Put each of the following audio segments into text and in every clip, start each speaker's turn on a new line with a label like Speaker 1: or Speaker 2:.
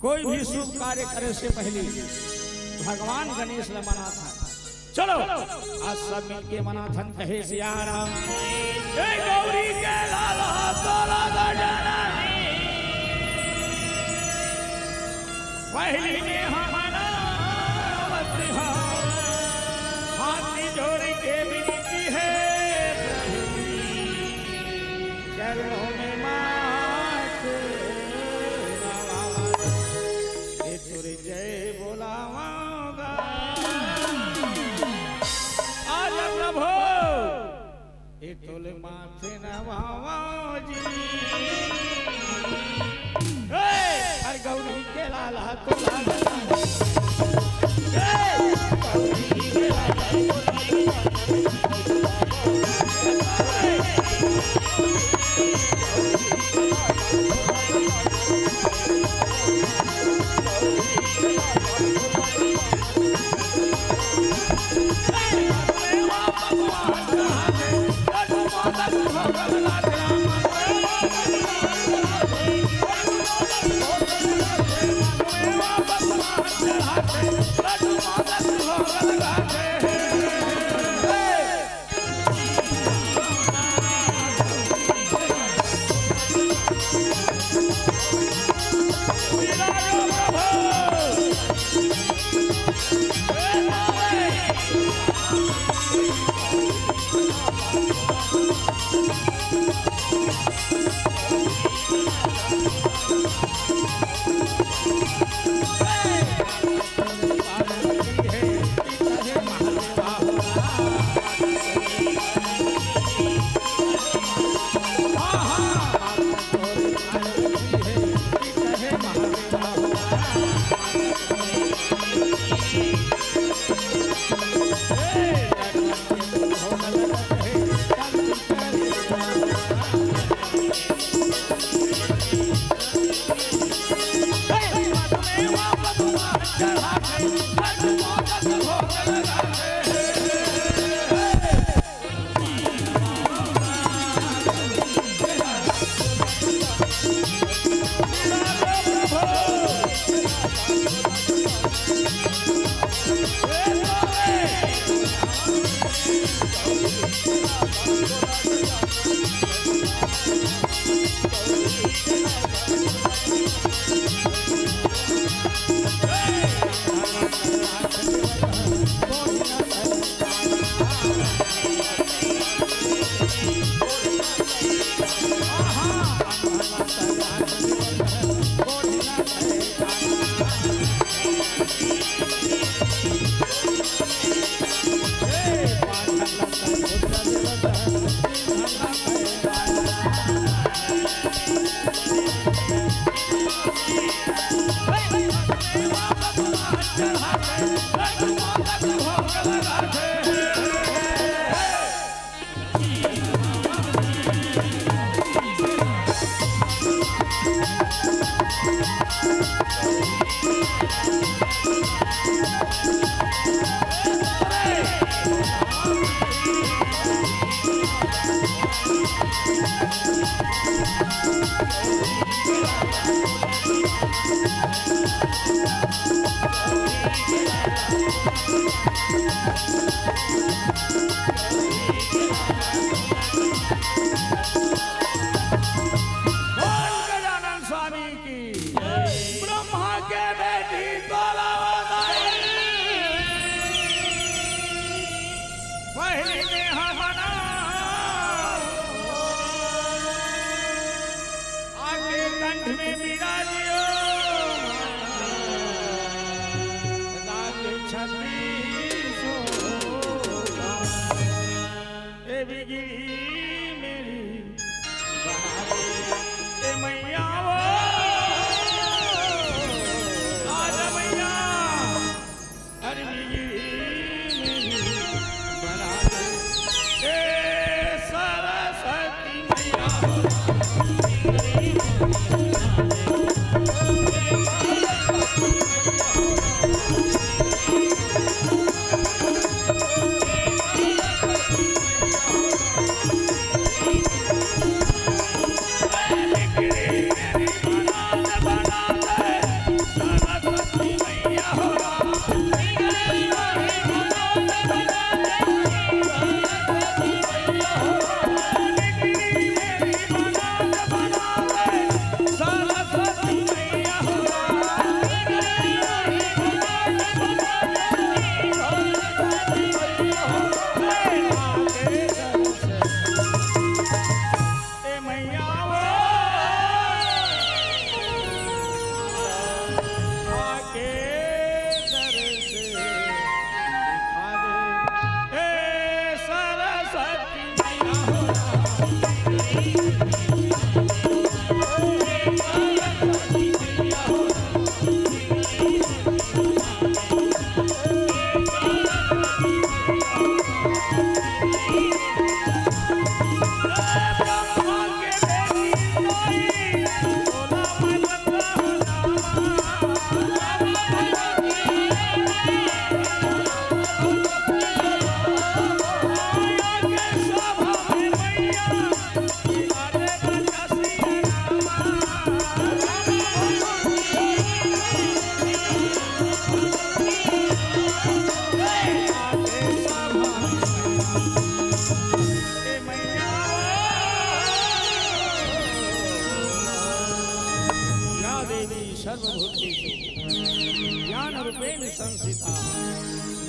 Speaker 1: कोई भी शुभ कार्य करे से पहले भगवान गणेश ने मना था। चलो आज सब मिलके मनाथन कहे सिया राम जय गौरी के लाला तोला गजाना पहली ने हमारा हाथी जोड़ी के विनती है चरणों में मात तुरे जय बोलावागा आज प्रभु ये तोले माथे नवावा जी हर गौरी के लाला तोला गौरी के लाला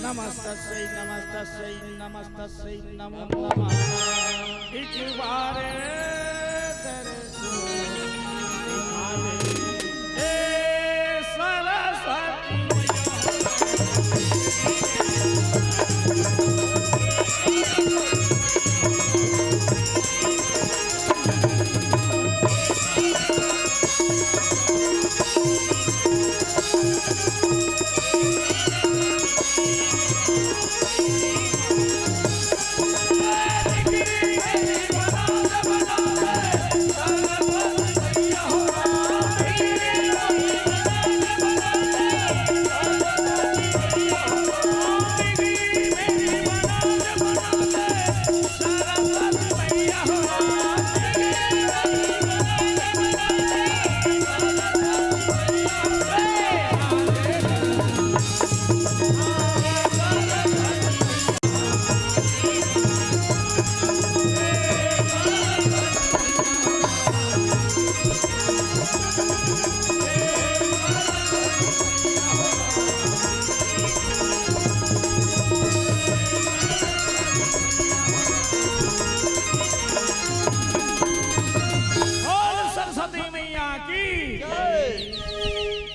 Speaker 1: नमस्तस्यै नमस्तस्यै नमस्तस्यै नमो नमः। एक बार सरस्वती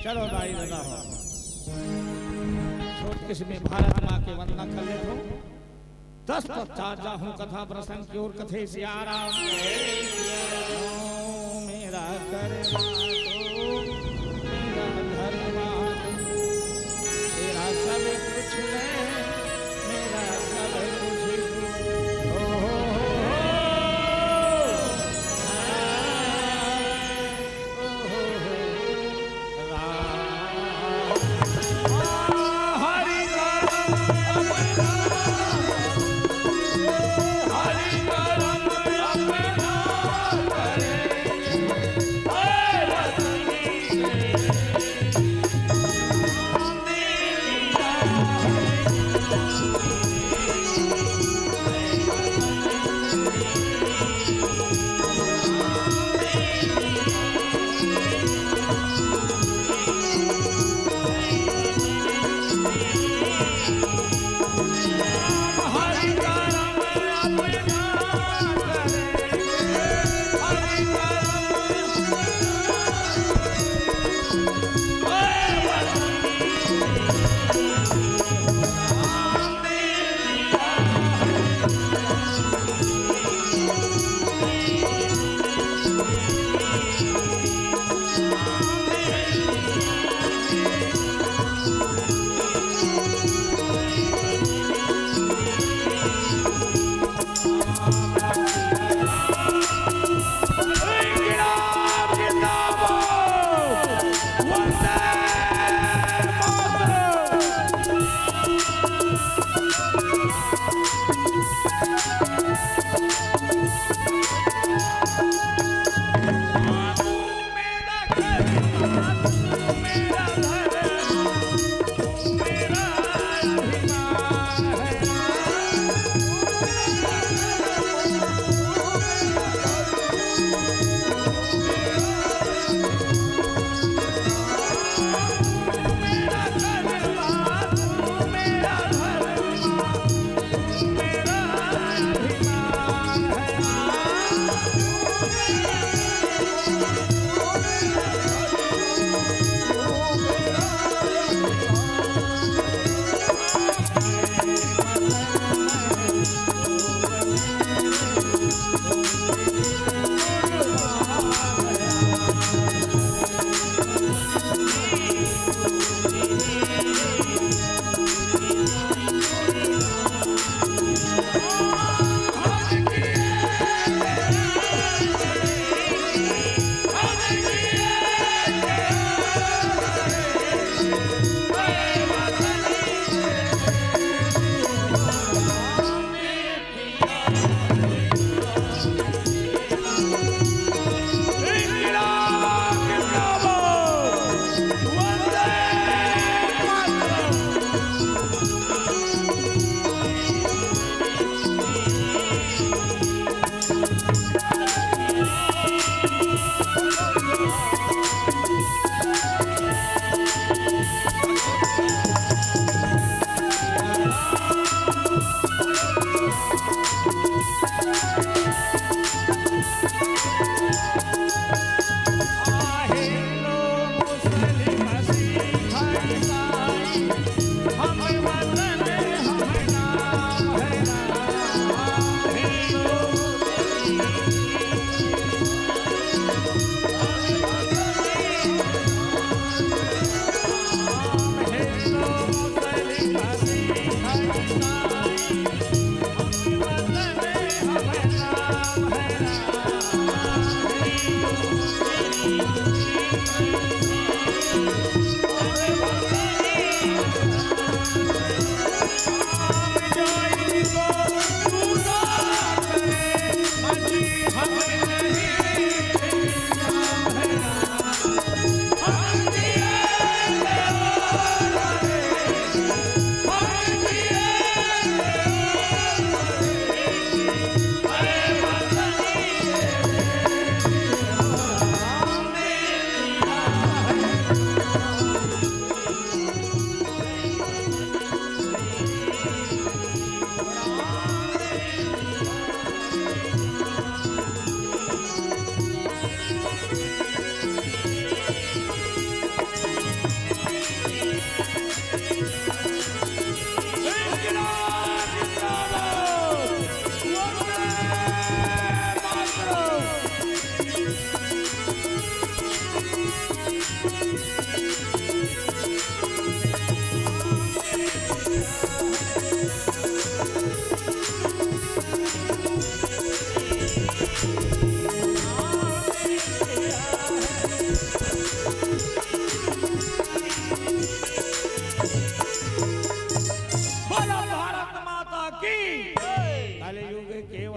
Speaker 1: चलो भाई दादा हो छोट किस्म भारत माँ के वंदना कर ले तो 10 पचास जाहूं कथा प्रसंग की ओर कथे सियारा मेरा करवा तो मेरा धर्मा तेरा सब कुछ है मेरा सब कुछ मेरा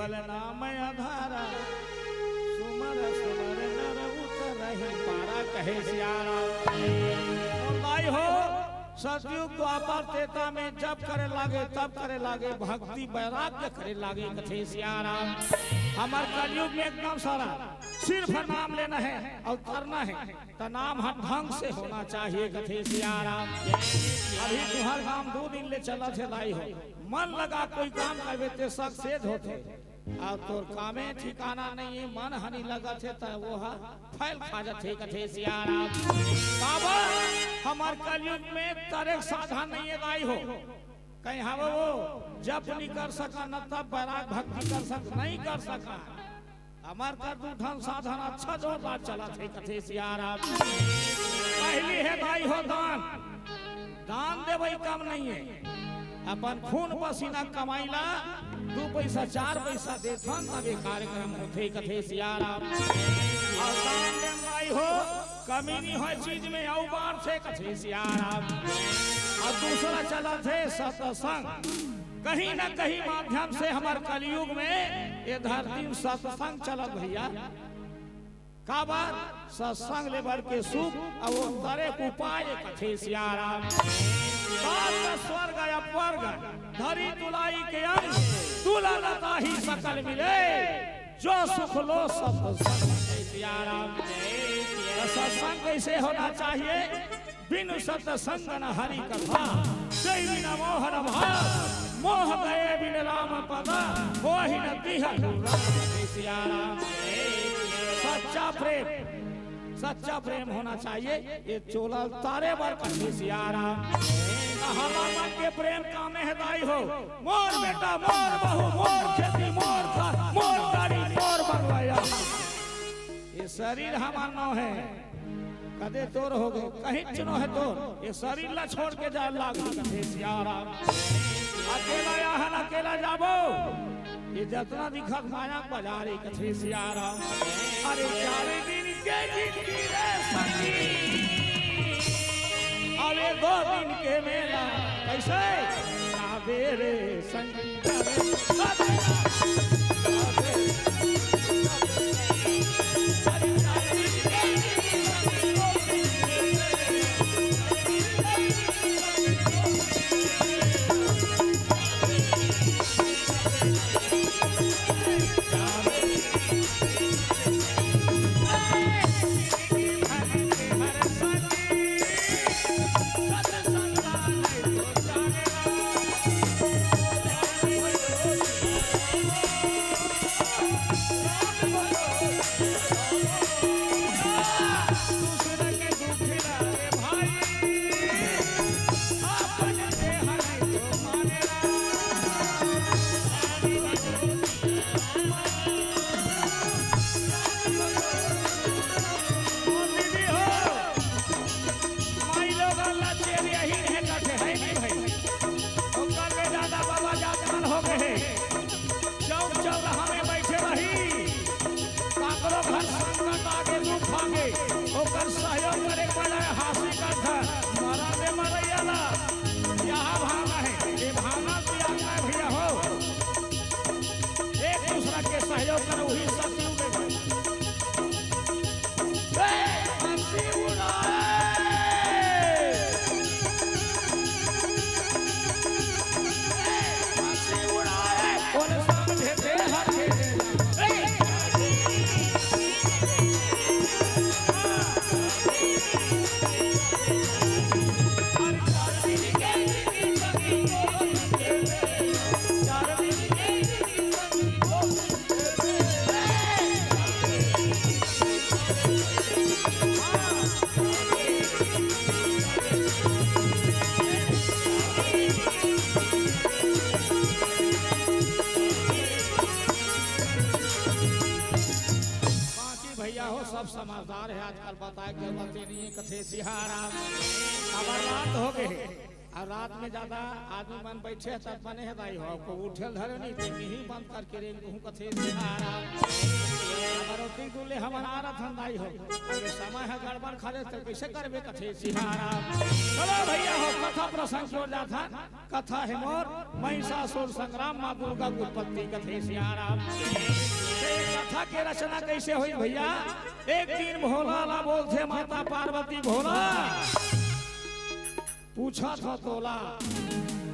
Speaker 1: केवल नाम आधारा सुमर सुमर नर उतरहि पारा कहे सिया राम। और भाई हो सतयुग द्वापर त्रेता में जब करे लागे तब करे लागे भक्ति वैराग्य करे लागे कथे सिया राम। हमार कलयुग में एकदम सारा सिर्फ नाम लेना है और करना है तो नाम हर ढंग से होना चाहिए कथे सिया राम। अभी तुहर काम 2 दिन ले चला थे लाई हो मन लगा कोई काम करवे ते सक्सेस होते और तोर कामे ठिकाना नहीं है मन हनी लगा थे तो वो फैल खा जाते कथे सिया राम। बाबा हमार कलयुग में तारे साधन नहीं है लाई हो कहीं हम वो जप नहीं कर सका न तब वैराग भक्ति कर सक नहीं कर सका हमार कर दू ढंग साधन अच्छा जोरदार चला थे कथे सिया राम। पहली है भाई हो दान दान दे भाई कम नहीं है अपन खून पसीना कमाइला 2 पैसा 4 पैसा देथन तब ये कार्यक्रम होते कथे सिया राम। और दान दे भाई हो कमी नहीं हो चीज में औ बार से कथे सिया राम। और दूसरा चला थे सत्संग कहीं न कहीं माध्यम से हमारे कलयुग में ये धरती में सत्संग चला भैया का बात सत्संग लेबर के सुख और वो तरह उपाय कथे सिया राम। स्वर्ग अपवर्ग धरी तुलाई के अंग तुला लता ही सकल मिले जो सुख लो सत्संग सिया राम। सत्संग कैसे होना चाहिए बिनु सत्संग न हरि कथा जय बिना मोहन भाव मोह गए बिन राम पदा मोहि न दिह सिया राम। सच्चा प्रेम होना चाहिए ये चोला तारे बार कथे सिया राम। हमारा के प्रेम का मेहदाई हो मोर बेटा मोर बहू मोर खेती मोर था मोर गाड़ी मोर बंगला ये शरीर हमारा न है कदे तोर हो गए कहीं चुनो है तोर ये शरीर ला छोड़ के जा लागू कथे सिया राम। अकेला यहाँ अकेला जाबो ये जितना दिखत माया बाजारी कथे सिया राम। अरे 4 दिन के जिंदगी रे संगी अरे 2 दिन के मेला कैसे रे संगी समझदार है आजकल बताए के बातें नहीं कथे सिया राम। अमरनाथ हो गए और रात में ज्यादा आदमी मन बैठे तब बने है दाई हो को उठल धरे नहीं तो ही बंद करके रे कहूं कथे सिहारा दूल्हे हमारा रथन दाई हो अरे समय है गड़बड़ खड़े तो कैसे करबे कथे सिहारा। चलो भैया हो कथा प्रसंग हो जाता कथा है मोर महिषासुर संग्राम मां दुर्गा की उत्पत्ति कथे सिहारा। कथा के रचना कैसे हुई भैया। एक दिन भोला ला बोलते माता पार्वती भोला पूछा था तोला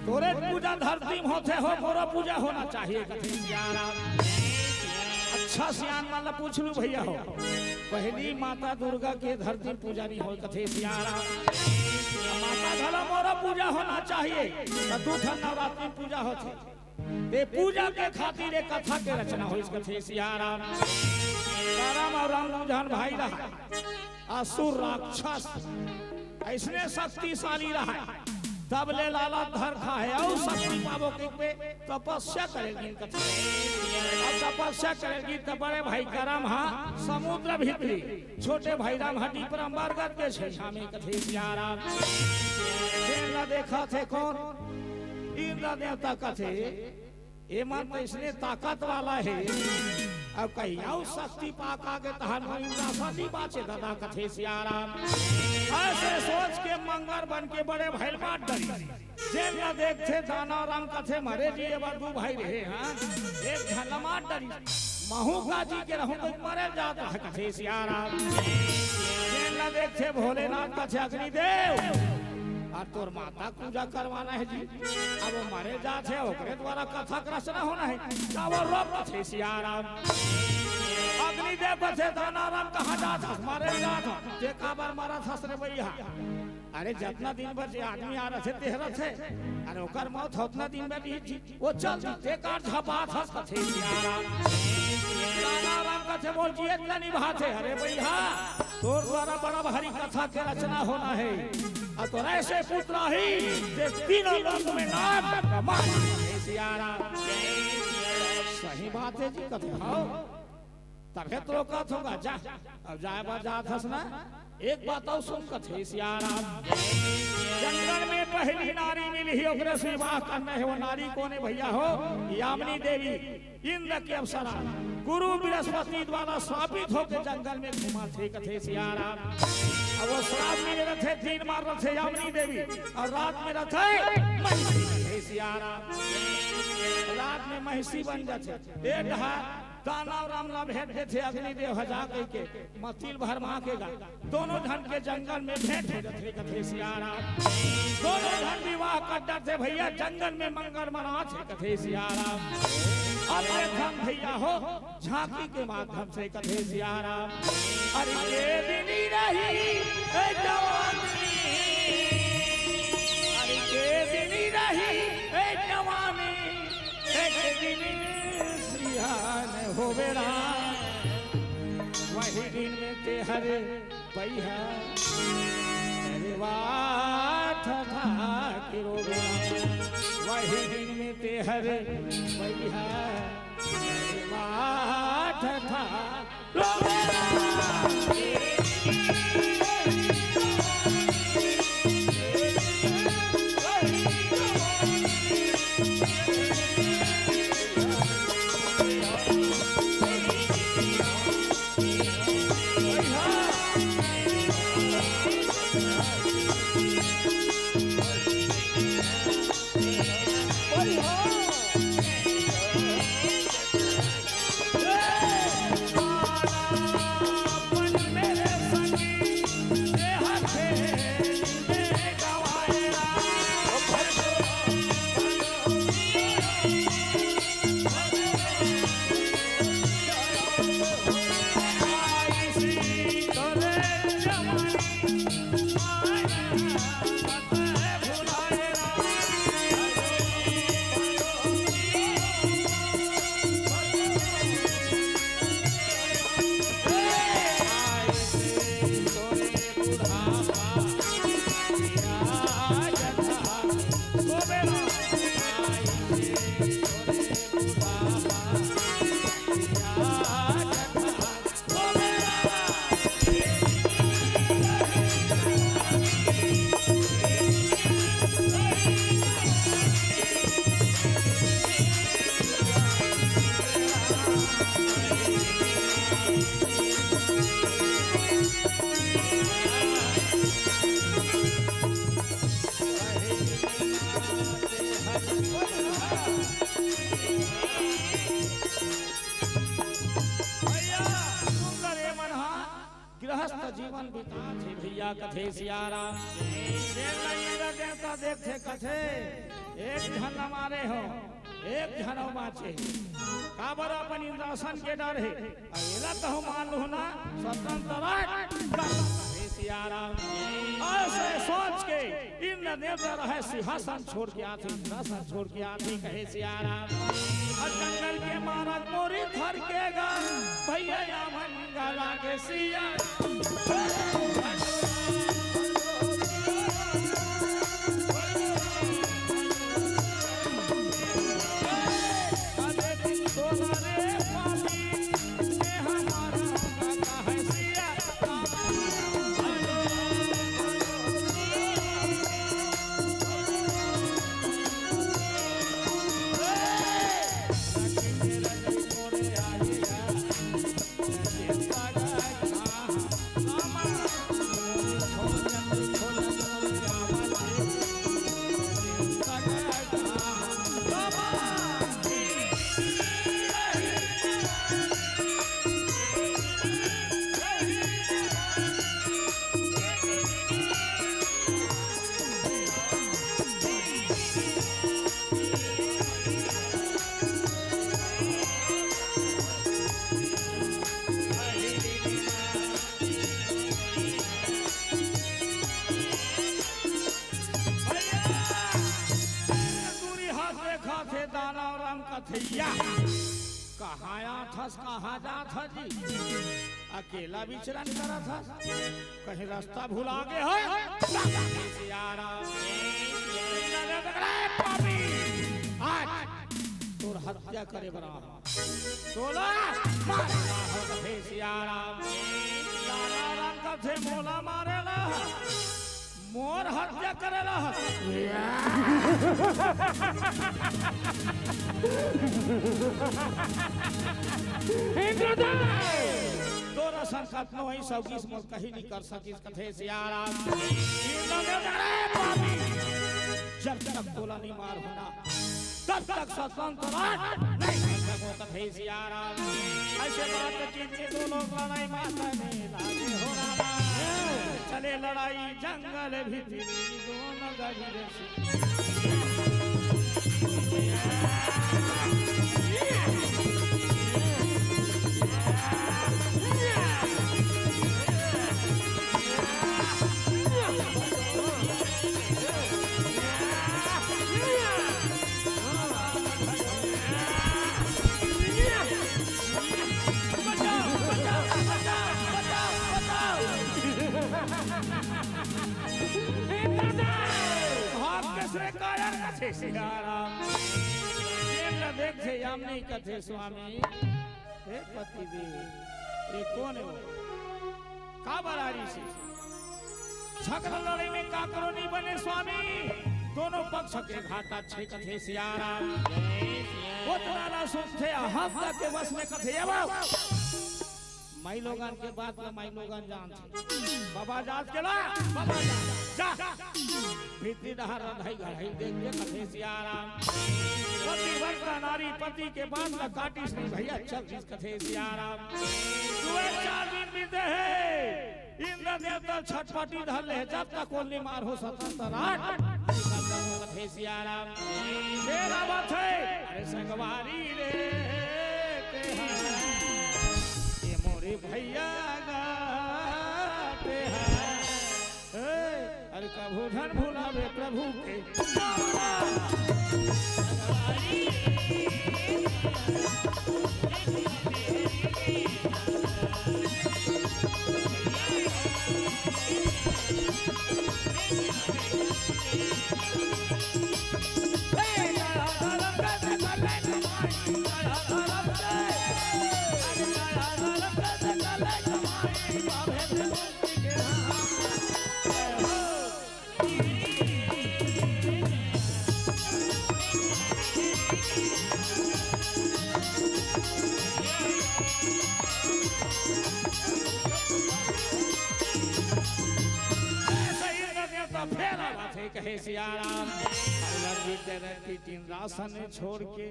Speaker 1: तोरे पूजा धरती में होते हो मोरा पूजा होना चाहिए कथे सियारा। अच्छा सियान वाला पूछ लू भैया हो पहली माता दुर्गा के धरती पूजा नहीं हो कथे सियारा। माता धला मोरा पूजा होना चाहिए तू नवरात्रि पूजा होती ये पूजा के खातिर एक कथा के रचना हो इस कथे सियारा। राम और राम भाई रहा असुर राक्षस ऐसने शक्तिशाली रहा तब ले लाला धर खा है और शक्ति पावो के पे तपस्या करेगी और तपस्या करेगी तो बड़े भाई करम हा समुद्र भीतरी छोटे भाई राम हड्डी पर अम्बरगढ़ के छेछा में कथे सियारा। देखा थे कौन इंद्र देवता कथे ये मन तो इसने ताकत वाला है अब कहीं और शक्ति पाक आगे तहन इंद्रासनी बाचे दादा कथे सियारा। ऐसे सोच के मंगर बन के बड़े भैल मार डरी जेल न देखते दाना राम कथे मरे जी एक बार दू भाई रहे हाँ एक झलमार डरी महू गाजी के रहूं तो मरे जाता है कथे सियारा। जेल न देखते भोलेनाथ कथे अग्निदेव और तोर माता पूजा करवाना है जी अब वो मरे जाते ओकरे द्वारा कथा रचना होना है का वो रोक कथे सियारा। अग्निदेव कथे दानाराम कहाँ जात मारे जात जे काबर मारा था रे भैया अरे जितना दिन भर जे आदमी आ रहे थे तेहरा थे अरे ओकर मौत उतना दिन में नहीं वो चल ते कार झपा था कथे सियारा। दानाराम कथे बोल जी इतना निभाते अरे भैया तोर द्वारा बड़ा भारी कथा के रचना होना है और तो ऐसे पुत्र ही तीनों लोक में नाम कमान सियारा। सही बात है जी कथे हो तबे तो रोका होगा जा अब जाए बार जात हंसना एक बात और सुन कथे सियारा। जंगल में पहली नारी मिली ही ओकरे से विवाह करना है वो नारी कौन है भैया हो यामिनी देवी इंद्र के अप्सरा गुरु बृहस्पति द्वारा श्रापित होकर जंगल में घुमा थे कथे सियारा। अब वो श्राप में रथे दिन मार रथे यामिनी देवी और रात में रथे महिषी कथे सियारा। रात में महिषी बन जाते एक दाना राम ला भेंटे थे अग्निदेव हजा के मतिल भर मांगेगा दोनों धन के जंगल में भेंट हो जाते कथे सियारा। दोनों धन विवाह करते थे भैया जंगल में मंगल मना थे कथे सियारा। अरे धन भैया हो झांकी के माध्यम से कथे सियारा। अरे ये दिनी रही जवानी अरे ये दिनी रही जवानी एक दिन सियान हो बेरा वही दिन में ते हरे भैया अरे वाठ था कि रो बेरा वही दिन में ते हरे भैया अरे वाठ था रो बेरा। भैया सुंदर ए मनहा गृहस्थ जीवन बिता थे भैया कथे सियाराम देवता देखते कथे एक धन मारे हो एक धन बाचे काबर अपन इंद्रासन के डर है अकेला तो मान लो ना स्वतंत्र सियाराम ऐसे सोच के इंद्र देवता रहे सिंहासन छोड़ के आते इंद्रासन छोड़ के आते कहे सियाराम और जंगल के महाराज मोरी थर के गा भैया मंगला के सिया कहाँ जा था जी अकेला विचरण करा था कहीं रास्ता भूला गए हो आज तोर हत्या करे बना कथे मोला मारेला मोर हत्या करेला तोरा संकट न होई सब किस मत कहीं नहीं कर सकिस कथे सियाराम जब तक तोला नहीं मार होना तब तक स्वतंत्र नहीं सको कथे सियाराम ऐसे बात चीज के दोनों लड़ाई माता में लागे हो रहा चले लड़ाई जंगल भीतर दोनों गरीब देखे यामिनी कथे स्वामी हे पति देव ये कौन है का बरारी से झगड़ा लड़ाई में का करो नहीं बने स्वामी दोनों पक्ष के घाटा छे कथे सियाराम वो तुम्हारा सुनते हम तक के बस में कथे माई लोगन के बात में माई लोगन जानते बाबा जात के ला बाबा जा भीती डहर रधाई घड़ाई देख के कथे सियाराम पति वर्ता नारी पति के बाद में काटिस नहीं भैया चल जिस कथे सियाराम दुए 4 दिन बीते हैं इंद्र देवता छटपटी धर ले जब तक कोली मार हो स्वतंत्र राट कथे सियाराम तेरा बात है अरे संगवारी रे मोरे भैया गाते हैं अरे कभू धन भुलावे प्रभु के कहे सियाराम करती तीन रासन छोड़ के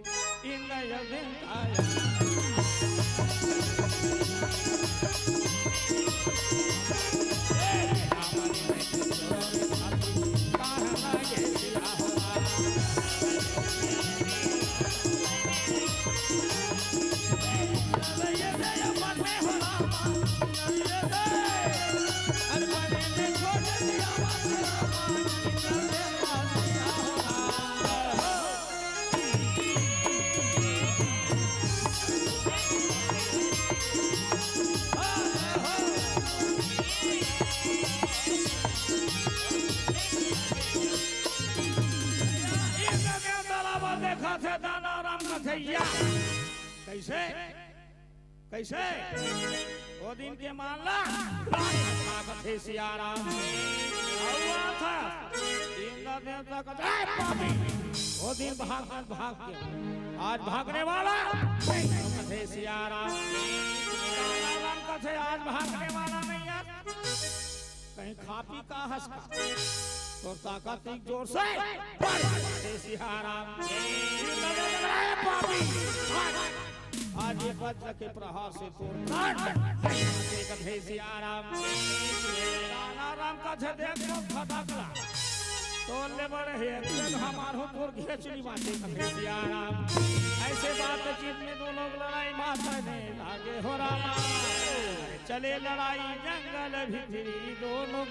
Speaker 1: इन दिन आया कैसे कैसे वो दिन के मानला थे सियाराम हुआ था इंद्र देवता का वो दिन भाग के आज भागने वाला थे सियाराम का थे आज भागने वाला नहीं है कहीं खा पी का हंस का तो ताकत एक जोर से सियाराम आज ये वज्र के प्रहार से राम का तोड़ने बड़े हमारो तोड़ घेचली बातें ऐसे बातचीत में दो लोग लड़ाई मारने लागे हो रामा चले लड़ाई जंगल भितरी दोनों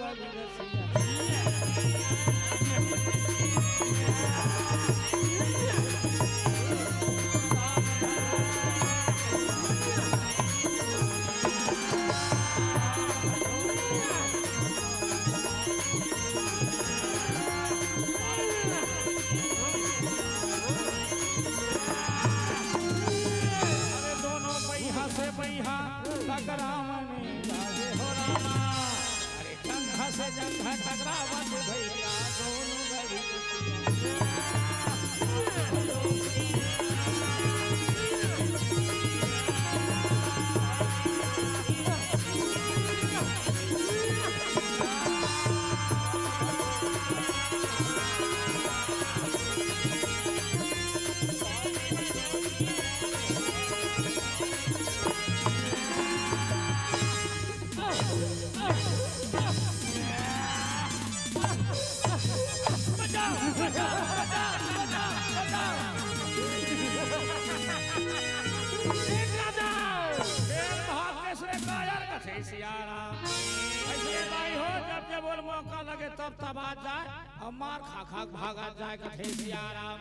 Speaker 1: मौका लगे तब तबाद जाए और मार खा खा भागा जाए कथे सियाराम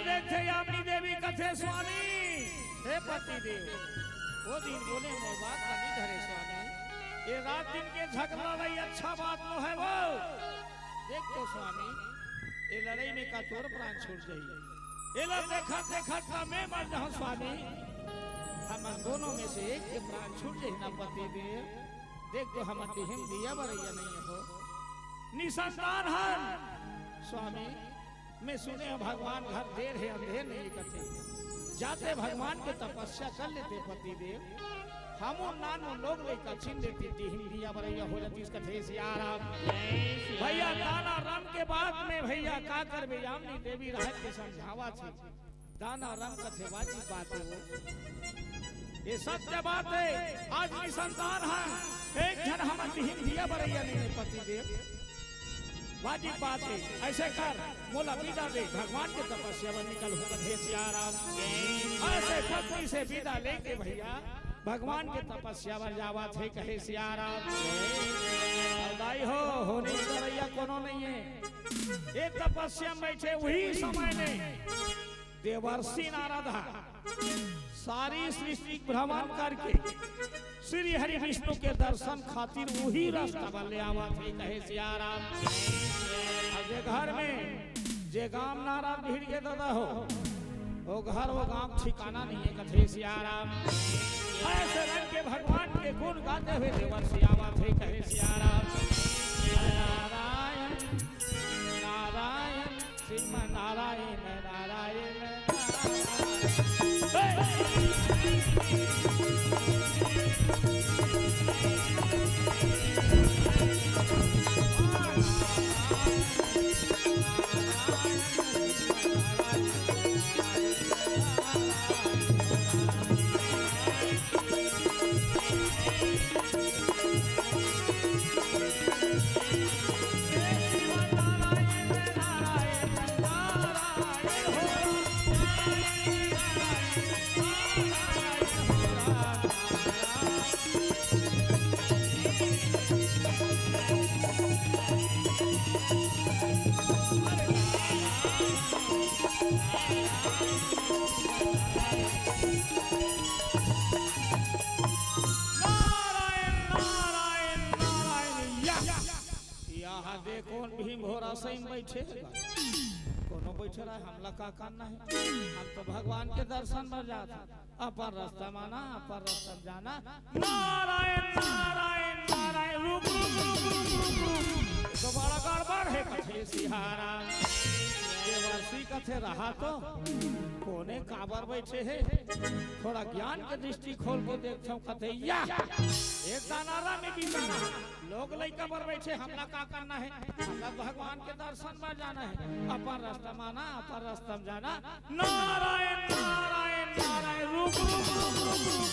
Speaker 1: देखते यामिनी देवी कथे स्वामी हे पति देव वो दिन बोले मैं बात नहीं धरे स्वामी ये रात दिन के झगड़ा भाई अच्छा बात तो है वो देख तो स्वामी ये लड़ाई में का तोर प्राण छूट गई ये देखा देखा मैं मर जाऊं स्वामी हम दोनों में से एक के प्राण छूट जाए ना पति देव देख तो हम हिम दिया बरैया नहीं हो निसंतान हन स्वामी मैं सुने भगवान घर देर है अंधेर नहीं करते जाते भगवान के तपस्या कर लेते पति देव हम नानो लोग लेकर छीन लेते हिम दिया बरैया हो जाती इसका थे सियाराम भैया दाना राम के बाद में भैया का कर यामिनी देवी रहत के समझावा थी दाना राम का थे वाजी बात है वो ये सत्य बात है आज की संतान है एक जन हम दिया बरैया नहीं पति देव वाजिब बात है ऐसे कर मोला विदा दे भगवान के तपस्या में निकल हो कथे सियाराम ऐसे पत्नी से विदा लेके भैया भगवान के तपस्या में जावा थे कहे सियाराम दाई हो होने बरैया कोनो नहीं है ये तपस्या में बैठे वही समय में देवर्षि नारद सारी सृष्टि भ्रमण करके श्री हरि विष्णु के दर्शन खातिर वही रास्ता बले आवा थे कहे सियाराम जे घर में जे गांव नारायण भीड़ के दादा हो वो घर वो गांव ठिकाना नहीं है कथे सियाराम ऐसे रंग के भगवान के गुण गाते हुए देवर्षि आवा थे कहे सियाराम नारायण नारायण सिंह नारायण नारायण कौन भीम घोड़ा सही बैठे कोनो बैठे रहा हमला का करना है। हम तो भगवान के दर्शन में जाता अपन रास्ता माना अपन रास्ता जाना। नारायण नारायण नारायण रुक रुक रुक रुक रुक तो बड़ा गड़बड़ है कथे सिहारा देवर्षि कथे रहा तो कोने काबर बैठे है। थोड़ा ज्ञान के दृष्टि खोल के देखता हूँ कथे या एक दानारा में बिचारा लोग लइका पर बैठे हमला का करना है। हमरा भगवान के दर्शन में जाना है अपन रास्ता माना अपन रास्ता में जाना। नारायण नारायण नारायण रुक रुक रुक रुक रुक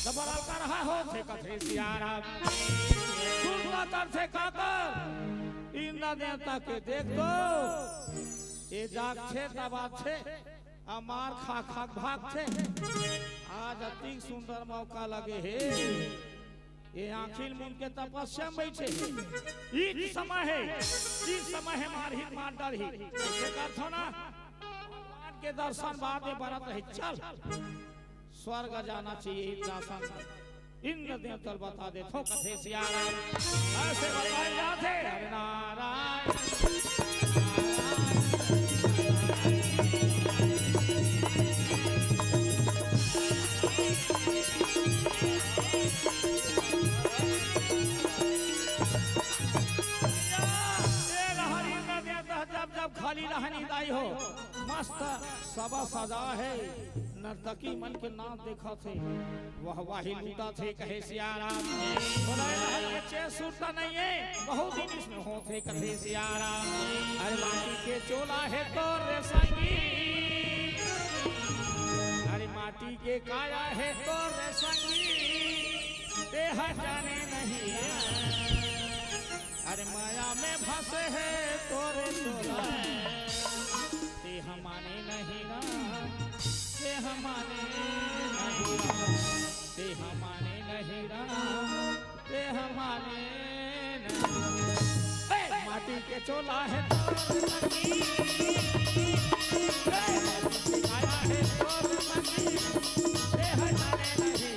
Speaker 1: तो बड़ा कर रहा हो थे कथे सियारा सुनला कर थे काकर इंद्र देवता के देख दो ये जाग छे दबात छे अमार खा खा भाग छे। आज अति सुंदर मौका लगे है ये आखिर मुन के तपस्या में बैठे इस समय है मार ही मार डर ही करथो ना भगवान के दर्शन बाद में बरत है। चल स्वर्ग जाना चाहिए इंद्रासन इंद्र देवता बता दे थो कथे सियारा ऐसे बताए जाते नारायण जब खाली रहनी दाई हो मस्त सब सजा है नर्तकी मन के नाम देखा थे वह वाही लूटा थे कहे सियाराम बच्चे सुनता नहीं है बहुत दिन इसमें होते कहे सियाराम। अरे माटी के चोला है तो रे संगी अरे माटी के काया है तो रे संगी देह जाने नहीं अरे माया में फंसे है तोरे तोरा ते हमारे नहीं ना ते हमारे नहीं ते हमारे नहीं ना ते हमारे नहीं माटी के चोला है आया है तोरे संगी देह जाने नहीं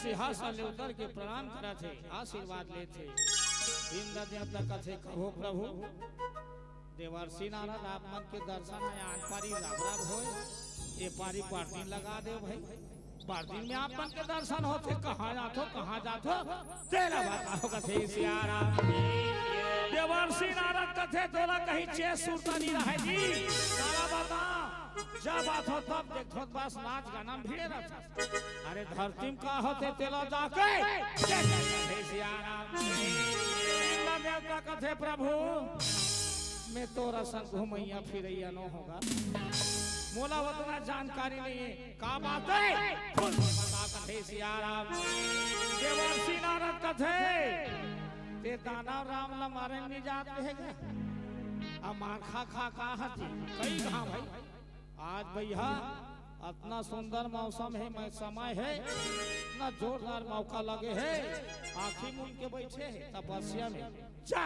Speaker 1: सिंहासन ले उतर के प्रणाम करा थे आशीर्वाद ले थे इंद्र देवता कथे कहो प्रभु देवर्षि नारद आप मन के दर्शन है आन पारी राम हो ये पारी पार्टी लगा दे भाई पार्टी में आप मन के दर्शन होते कहाँ जातो तेरा बताओ कथे सियारा देवर्षि नारद कथे तोला कहीं चेस सुरता नहीं रहे जी सारा बता जब बात हो तब देखो बस नाच गाना भिड़े रहता अरे धरती में का होते तेला जाके देवता कथे प्रभु मैं तोरा संग घूमैया फिरैया न होगा मोला उतना जानकारी नहीं है का बात है बता कथे सियाराम देवर्षि नारद कथे ते दानव राम ला मारे नहीं जाते है क्या अब मार खा खा हती कई कहा भाई आज भैया इतना सुंदर मौसम है मैं समय है इतना जोरदार मौका लगे है आखिर मुन के बैठे है तपस्या में जा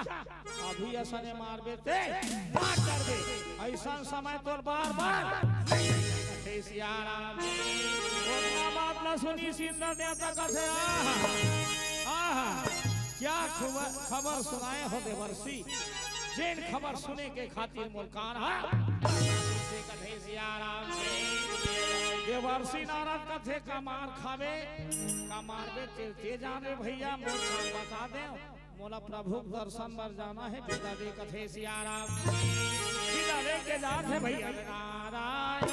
Speaker 1: अभी ऐसा ने मार बेते मार कर दे ऐसा समय तो बार बार सियाराम बात न सुनी सीधा देवता कथे आहा क्या खबर सुनाए हो देवर्षि जिन खबर सुने के खातिर मोर कान कथे सियाराम देवर्षि नारद कथे का मार खावे का मारबे ते जाने भैया मोर बता दे मोला प्रभु दर्शन बर जाना है विदा दे कथे सियाराम विदा दे के जात है भैया नारायण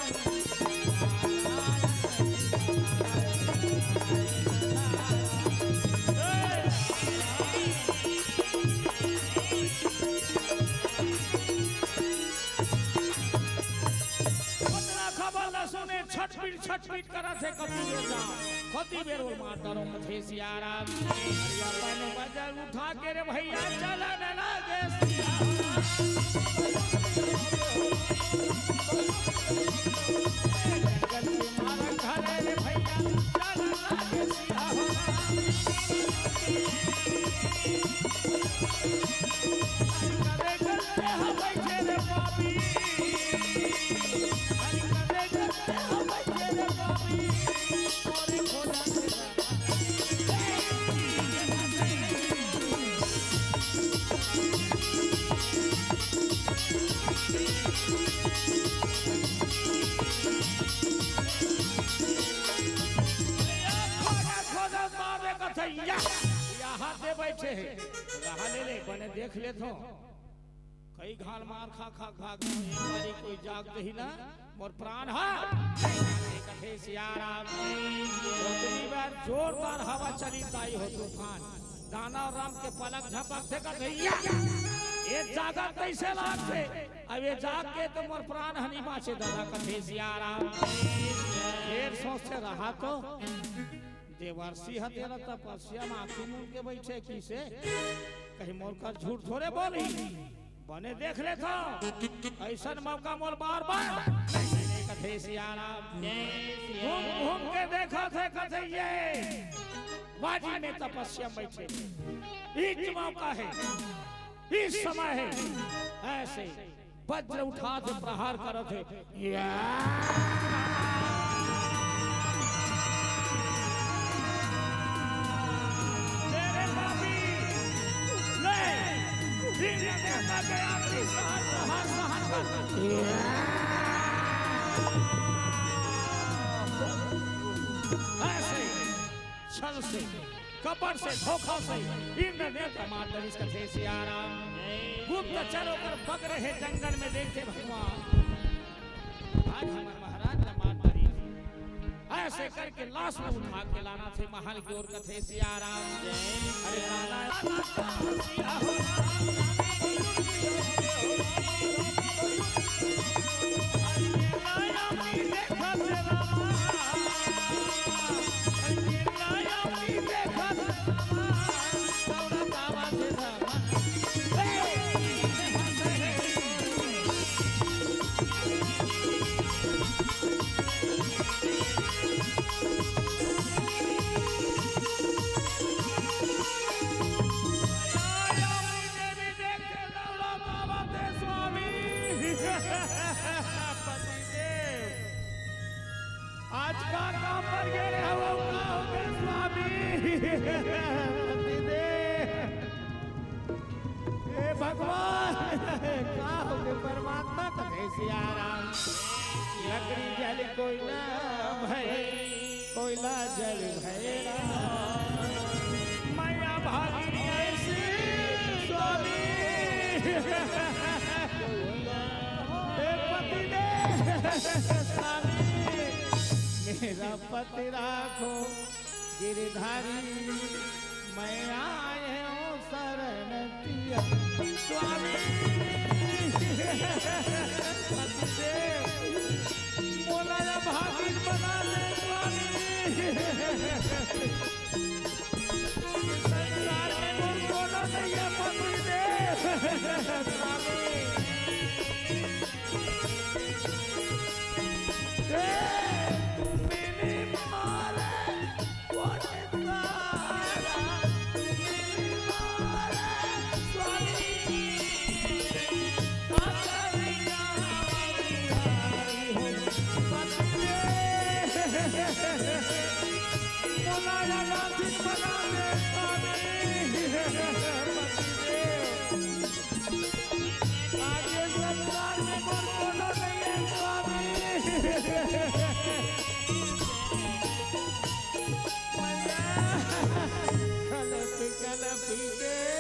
Speaker 1: छटपट करा थे कति बेर मार डरो कथे सियाराम अपन बजल उठा के रे भैया चल न लागे मारन घरे रे भैया चल न लागे यहाँ दे बैठे है रहा ले बने देख ले तो कई घाल मार खा खा खा कोई जाग ही ना मोर प्राण कथे सियाराम बार जोरदार हवा चली ताई हो तूफान दानव राम के पलक झपक थे कथे ये जागा कैसे लागते अब ये जाग के तो मोर प्राण हनी बाचे दादा कथे सियाराम फिर सोचते रहा तो देवर्षि हतेरा तपस्या में आखिर मुन के बैठे किसे कहीं मोर का झूठ थोड़े बोली बने देख ले था ऐसा मौका मोर बार बार कथे सियाराम घूम घूम के देखा थे कथे ये बाजी में तपस्या में बैठे एक मौका है इस समय है ऐसे वज्र उठा के प्रहार करो थे ऐसे छल से कपट से धोखा से इंद्र देवता मारकर इसका सियाराम गुप्तचरों पर पक रहे जंगल में देखते भगवान आज हमारे महाराज ने मार मारी ऐसे करके लाश में उठा के लाना थे महल की ओर कथे सियाराम अरे आज का काम पर गए हो स्वामी भगवान क्या हो गए परमात्मा कथे सियाराम लकड़ी जल कोयला भय कोयला जल भैरा मैया भागी ऐसी स्वामी स्वामी मेरा पति राखो गिरधारी मैं आए हूँ शरण दिया स्वामी बोला या भागिन बना ले स्वामी संसार में मोर बोला नहीं है पति देव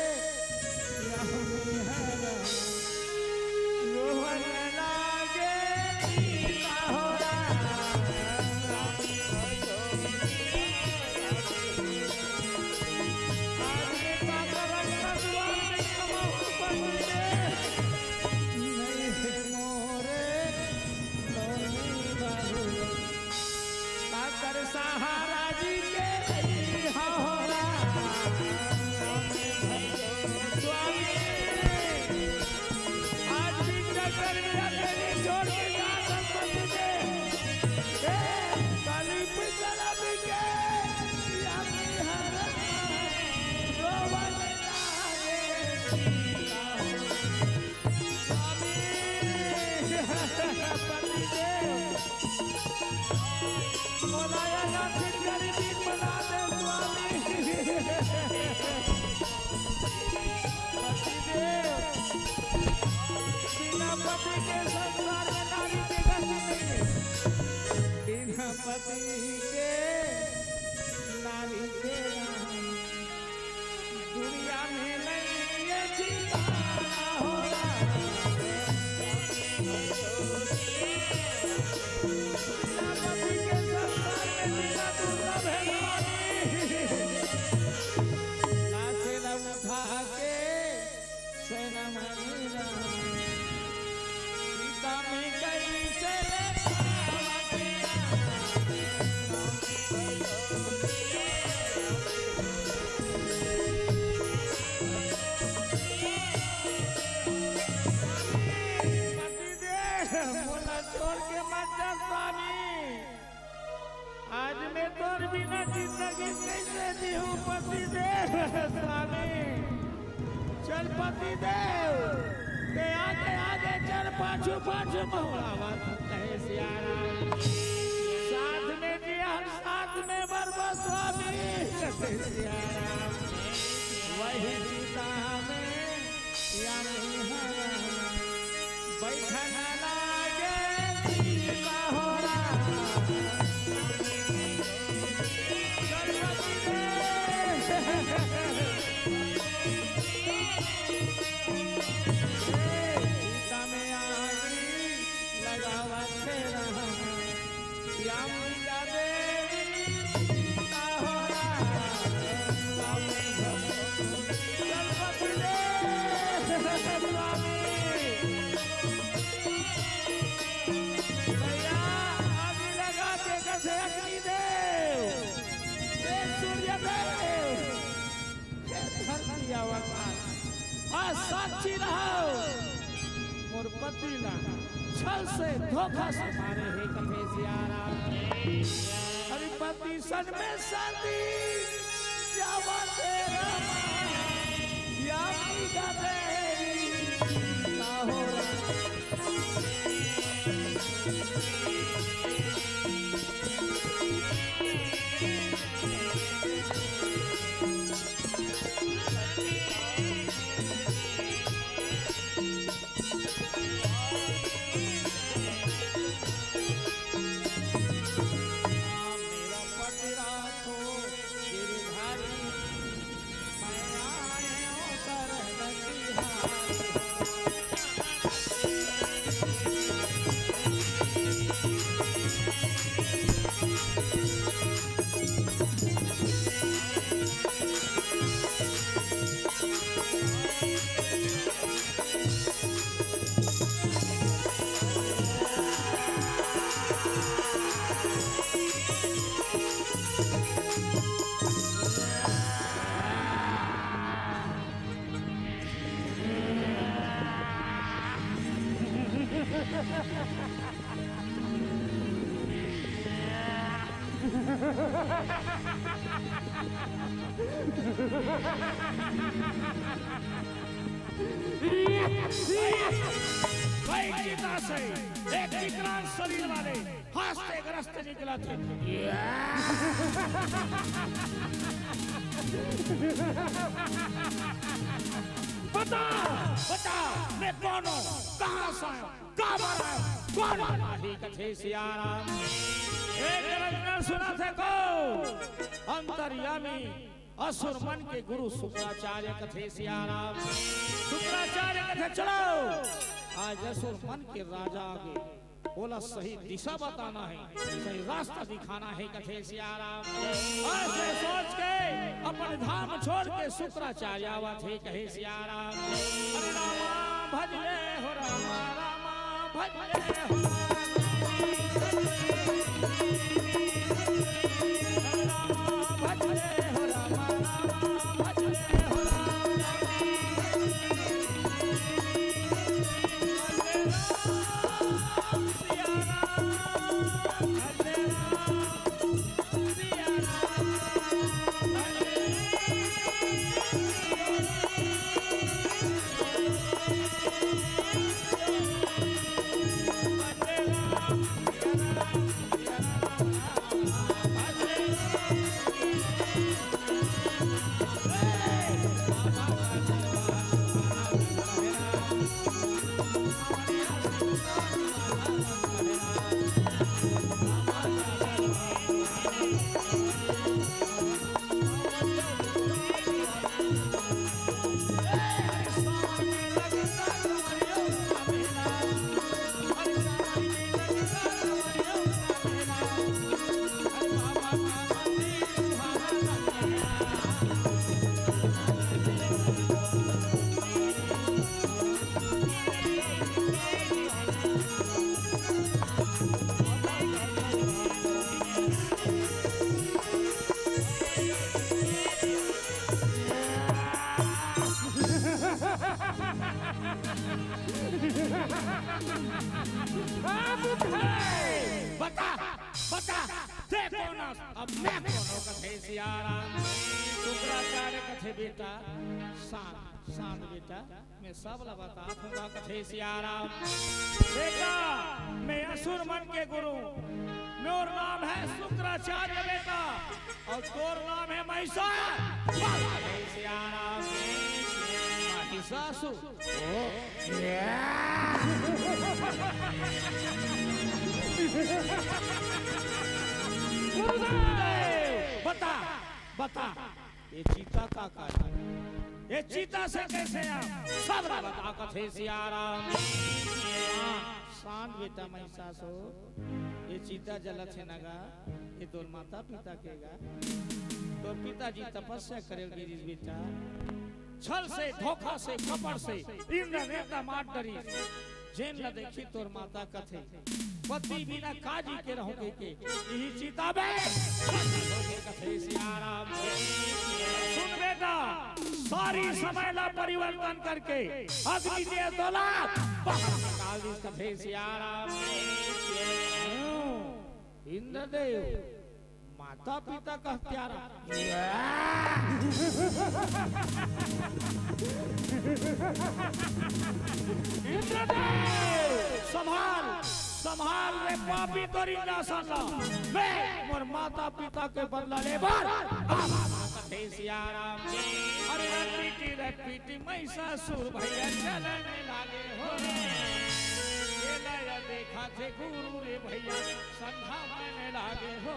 Speaker 1: स्वामी आज मैं तोर बिना जिंदगी कैसे जीऊं पति देव स्वामी चल पति देव के आगे आगे चल पाछू पाछू महुआ कहे सियारा साथ में जिया साथ में बरबा स्वामी कहे सियारा वही सीता में या नहीं हरा बैठन लागे सीता हो साक्षी रहो मोर पति ला छल से धोखा से मारे हे कथे सियारा हरि पति सन में शांति जावा तेरा या मीठा तेरी ना हो चीता से एक विकराल शरीर वाले हंसते ग्रस्त निकला थे। बता बता मैं कौन हूँ, कहाँ से आया, कहाँ मारा है, कौन मारा? ठीक है सियाराम। एक रंजन सुना थे को अंतर्यामी असुर मन के गुरु शुक्राचार्य कथे सियाराम। शुक्राचार्य कथे चलो आज असुर मन के राजा आगे बोला सही दिशा बताना है, सही रास्ता दिखाना है कथे सियाराम। ऐसे सोच के अपन धाम छोड़ के शुक्राचार्य आवा थे कहे सियाराम। अरे रामा भजले हो रामा, रामा भजले हो रामा, भजले हो रामा, रामा भजले हो रामा। बता बता ते कौन, अब मैं कौन हूँ कथे सियाराम। शुक्राचार्य कथे बेटा शांत शांत बेटा मैं सब बता दूंगा कथे सियाराम। बेटा मैं असुर मन के गुरु, मेरा नाम है शुक्राचार्य बेटा और तोर नाम है महिषासुर। सियाराम महिषासुर बता बता ये चीता का कार्य, ये चीता से कैसे आप सब बता कथे सियाराम। शांत बेटा महिषासुर, ये चीता जलत है नगा, ये तोर माता पिता केगा, तोर पिताजी तपस्या करेंगे जिस बेटा छल से धोखा से कपड़ से इंद्र नेता मार डरी जेन न देखी तोर माता कथे पति बिना काजी के रहोगे के यही चीता में कथे सियाराम। सुन बेटा सारी समय ला परिवर्तन करके अग्नि के दौलत बाहर निकाल दी कथे सियाराम। इंद्रदेव माता पिता का हत्यारा इंद्रदेव संभाल संभाल रे पापी तोरी ना साला, मैं मोर माता पिता के बदला ले बार कथे सियाराम। अरे रे पीटी महिषासुर भैया चलने लागे हो, ये लया देखा थे गुरु रे भैया संधा में लागे हो।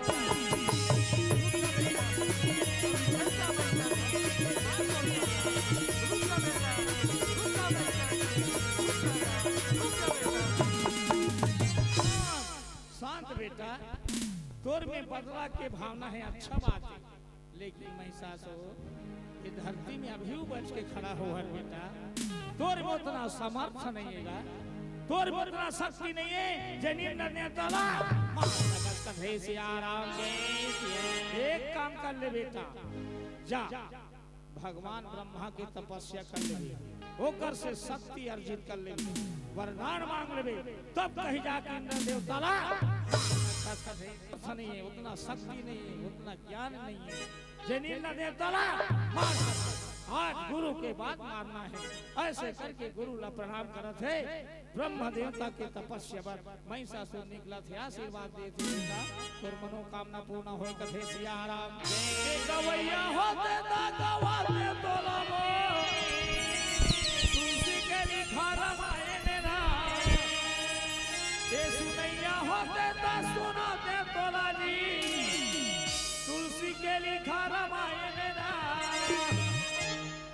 Speaker 1: शांत बेटा तोर में बदला के भावना है, अच्छा बात है, लेकिन महिषासुर ये धरती में अभी बच के खड़ा हो हर बेटा, तोर में उतना सामर्थ्य नहीं है, तोर में उतना शक्ति नहीं है जनीन ने तला कथे सियाराम। एक काम कर ले बेटा, जा भगवान ब्रह्मा की तपस्या कर ले, होकर से शक्ति अर्जित कर ले, वरदान मांग ले, तब कहीं जाके इंद्र देवता नहीं है, उतना शक्ति नहीं है, उतना ज्ञान नहीं है, इंद्र देवता मार आज गुरु के बाद मारना है। ऐसे करके गुरु ला प्रणाम करत है। ब्रह्म देवता के तपस्या पर महिषासुर निकला थे, आशीर्वाद देते बेटा तोर मनोकामना पूर्ण होए कथे सिया राम। गवैया होते ता गवाते तोला मो, तुलसी के लिखा रामायण राम। ये सुनैया होते ता सुनाते तोला जी, तुलसी के लिखा रामायण राम।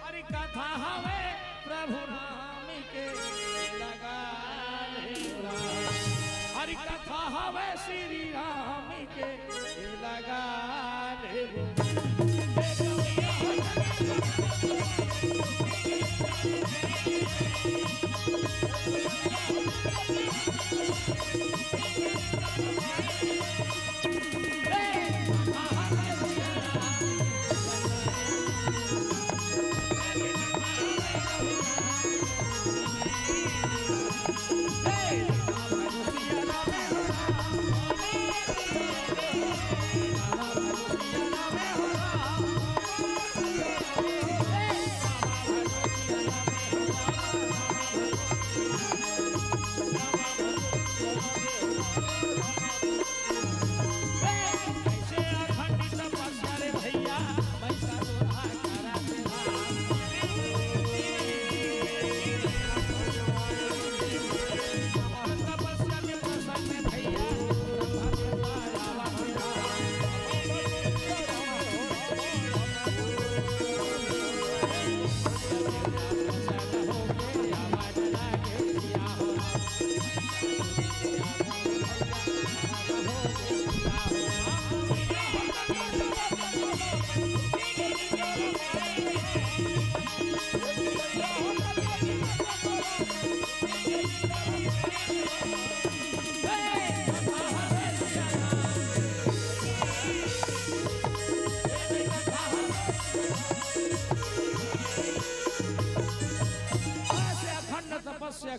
Speaker 1: हरि कथा हवे प्रभु राम के लगा ले, हरि कथा हवे श्री राम के लगा ले।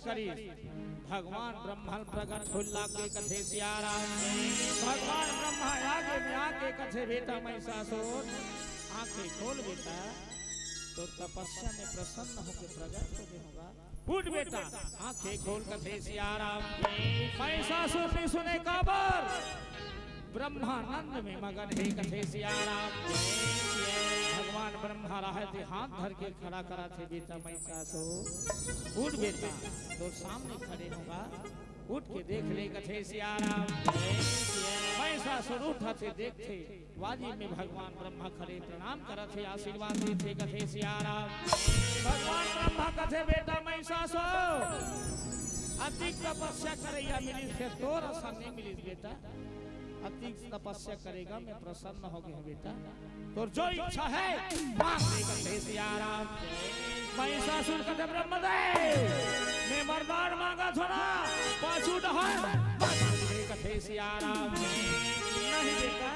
Speaker 1: करी भगवान ब्रह्मा प्रकट हुल्ला के कथे सिया राम। भगवान ब्रह्मा आगे में आके कथे बेटा महिषासुर आंखें खोल बेटा, तो तपस्या में प्रसन्न होकर प्रकट हो होगा। उठ बेटा आंखें खोल कथे सिया राम। महिषासुर ने सुने खबर, ब्रह्मानंद में मगन है कथे सिया राम। भगवान ब्रह्मा रहे थे हाथ धर के खड़ा करा थे बेटा महिषासुर। उठ बेटा तो सामने खड़े होगा, उठ के देख ले कथे सिया राम। महिषासुर उठा थे देखते वाजी में भगवान ब्रह्मा खड़े प्रणाम करा थे, आशीर्वाद देते कथे सिया राम। भगवान ब्रह्मा कथे बेटा महिषासुर अधिक तपस्या करेगा मिली से तोर आसान नहीं मिली बेटा, अधिक तपस्या करेगा मैं प्रसन्न हो गया बेटा, तो जो इच्छा है मांग ले कथे सिया राम। महिषासुर कथे ब्रह्मदेव मैं वरदान मांगा थोड़ा पाछू डहर कथे सिया राम। नहीं बेटा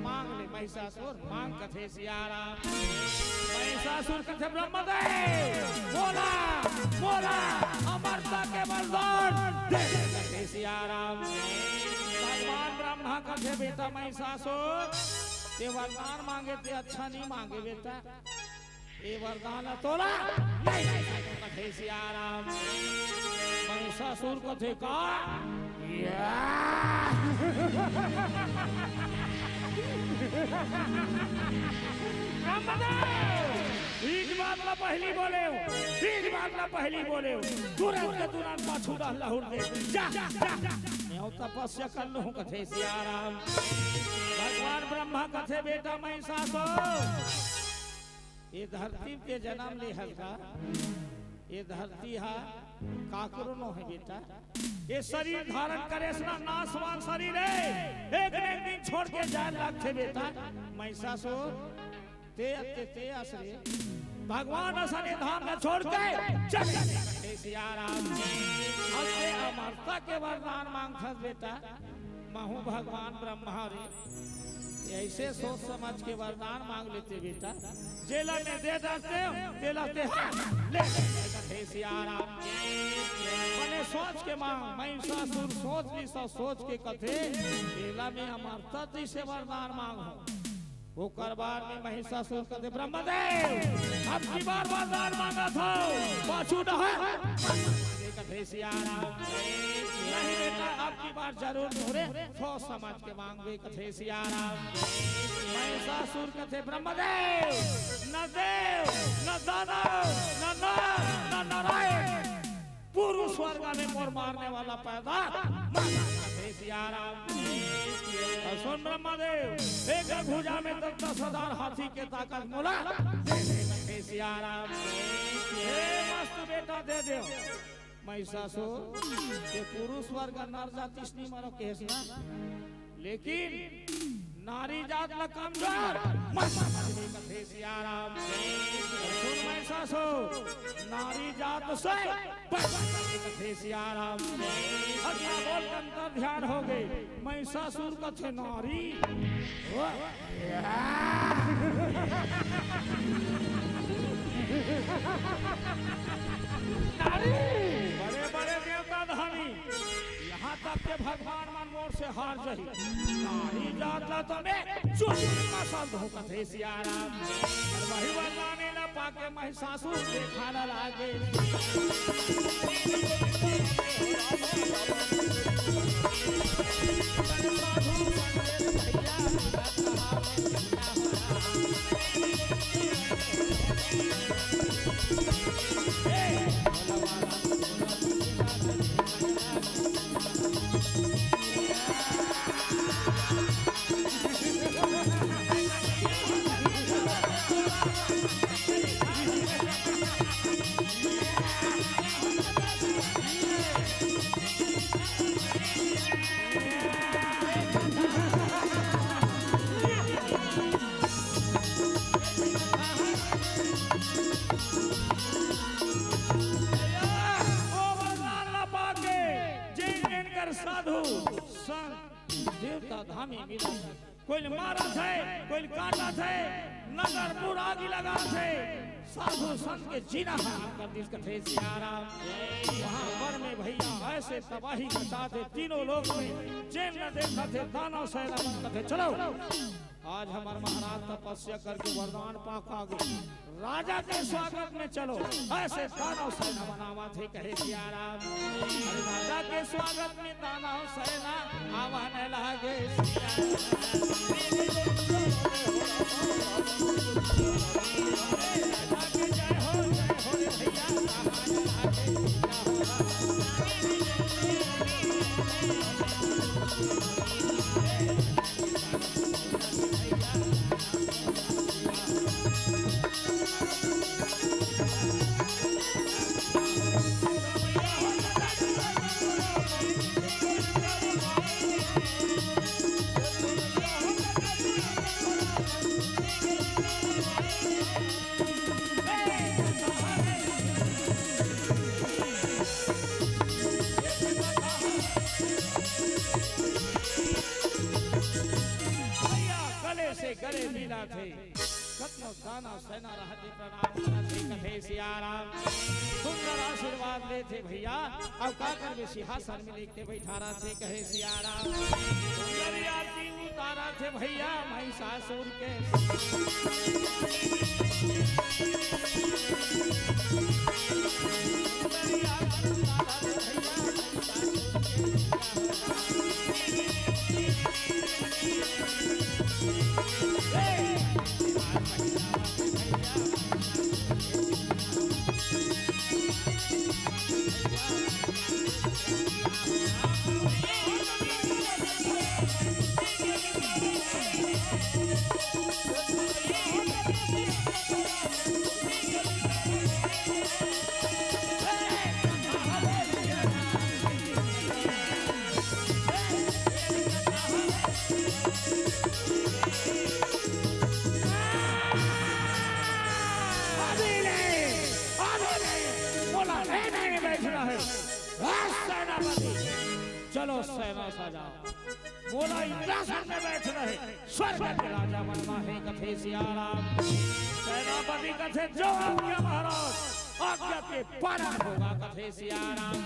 Speaker 1: मांग ले महिषासुर, मांग कथे सिया राम। महिषासुर कथे ब्रह्मदेव बोला बोला अमरता के वरदान दे कथे सिया राम। भगवान ब्रह्मा कथे बेटा महिषासुर ये वरदान मांगे थे अच्छा नहीं मांगे बेटा, ये वरदान तोला कथे सिया राम। महिषासुर कथे का तीन बात ला पहली बोले, तीन बात ला पहली बोले, तुरंत के तुरंत पाछू लहुर दे जा मैं तपस्या कर लूं कथे सिया राम। भगवान ब्रह्मा कथे बेटा महिषासुर ये धरती पे जन्म ले हल्का, ये धरती है काकरो नो है बेटा, ये शरीर धारण करे सना नासवान शरीर है, एक दिन छोड़ के जाए लगते बेटा महिषासुर ते आश्रय भगवान असने धाम में छोड़ के चले सिया राम। असले अमरता के वरदान मांगथस बेटा महू भगवान ब्रह्मा रे ऐसे सोच समझ के वरदान मांग लेते बेटा, जेला में दे देते जेला के ले कथे सियाराम मने सोच के मांग। महिषासुर सोच ली सब सोच के कथे जेला में हमार तति से वरदान मांगो। वो करबार में महिषासुर कथे ब्रह्मदेव अब की बार वरदान मांगा था पाछू न कथे सियाराम नहीं बेटा अब की बार जरूर मोरे सोच समझ के मांगे कथे सियाराम। महिषासुर कथे ब्रह्मदेव न देव न दानव न नर न नारायण पूर्व स्वर्ग में मोर मारने वाला पैदा कथे सियाराम। सुन ब्रह्मदेव एक भुजा में तो 10,000 हाथी के ताकत मोला कथे सियाराम। मस्त बेटा दे दे महिषासुर के पुरुष वर्ग नर जाति नहीं मारो केस ना, लेकिन नारी जात ला कमजोर कथे सियाराम। सुन महिषासुर नारी जात से कथे सियाराम। अगला बोल अंतर ध्यान हो गए महिषासुर कथे नारी बड़े बड़े देवता धामी यहाँ तक के भगवान मन मोर से हार जही नारी जाता तो मैं चुनी मसल धो कथे सियाराम। वही वरदाने न पाके महिषासुर देखा न लागे साधु संत देवता धामी मिला कोई मारा थे कोई काटा थे नगर बुरागी लगा थे साधु संत के जीना कर दिस कथे सियाराम। वहाँ वर में भैया ऐसे तबाही मचा थे तीनों लोग में चैन न देखा थे दानव सेना कथे चलो आज हमारे महाराज तपस्या करके वरदान पाका गए राजा के स्वागत में चलो ऐसे दानव सेना बनावा थे कहे सियाराम। राजा के स्वागत में दानव सेना आवाने लागे जय हो रे भैया गले मिला थे कत्नो दाना सेना रहते प्रणाम करते कथे सियाराम। सुंदर आशीर्वाद लेते भैया अब का कर सिंहासन में लेके बैठा रहा थे कहे सियाराम। सुंदर आरती उतारा थे भैया महिषासुर के चलो सेना सजा बोला इंद्रासन में बैठ रहे स्वर्ग के राजा बनना है कथे सियाराम। सेनापति कथे जो आज्ञा महाराज आज्ञा के पालन होगा कथे सियाराम।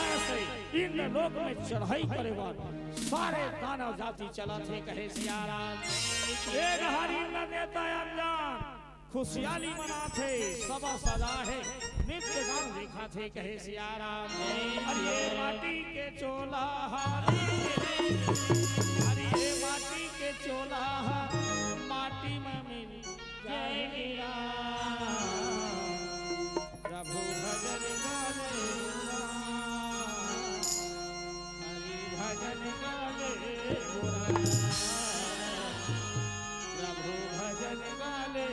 Speaker 1: ऐसे इंद्र लोक में चढ़ाई करे बाद सारे दानव जाति चला थे कहे सियाराम। एक हरि नेता अनजान खुशहाली मनाथे सब सजा है नित्य गान देखा थे कहे सियाराम। अरे माटी के चोला अरे माटी के चोला माटी में मिल जय प्रभु भजन गाले हरि भजन गाले प्रभु भजन गाले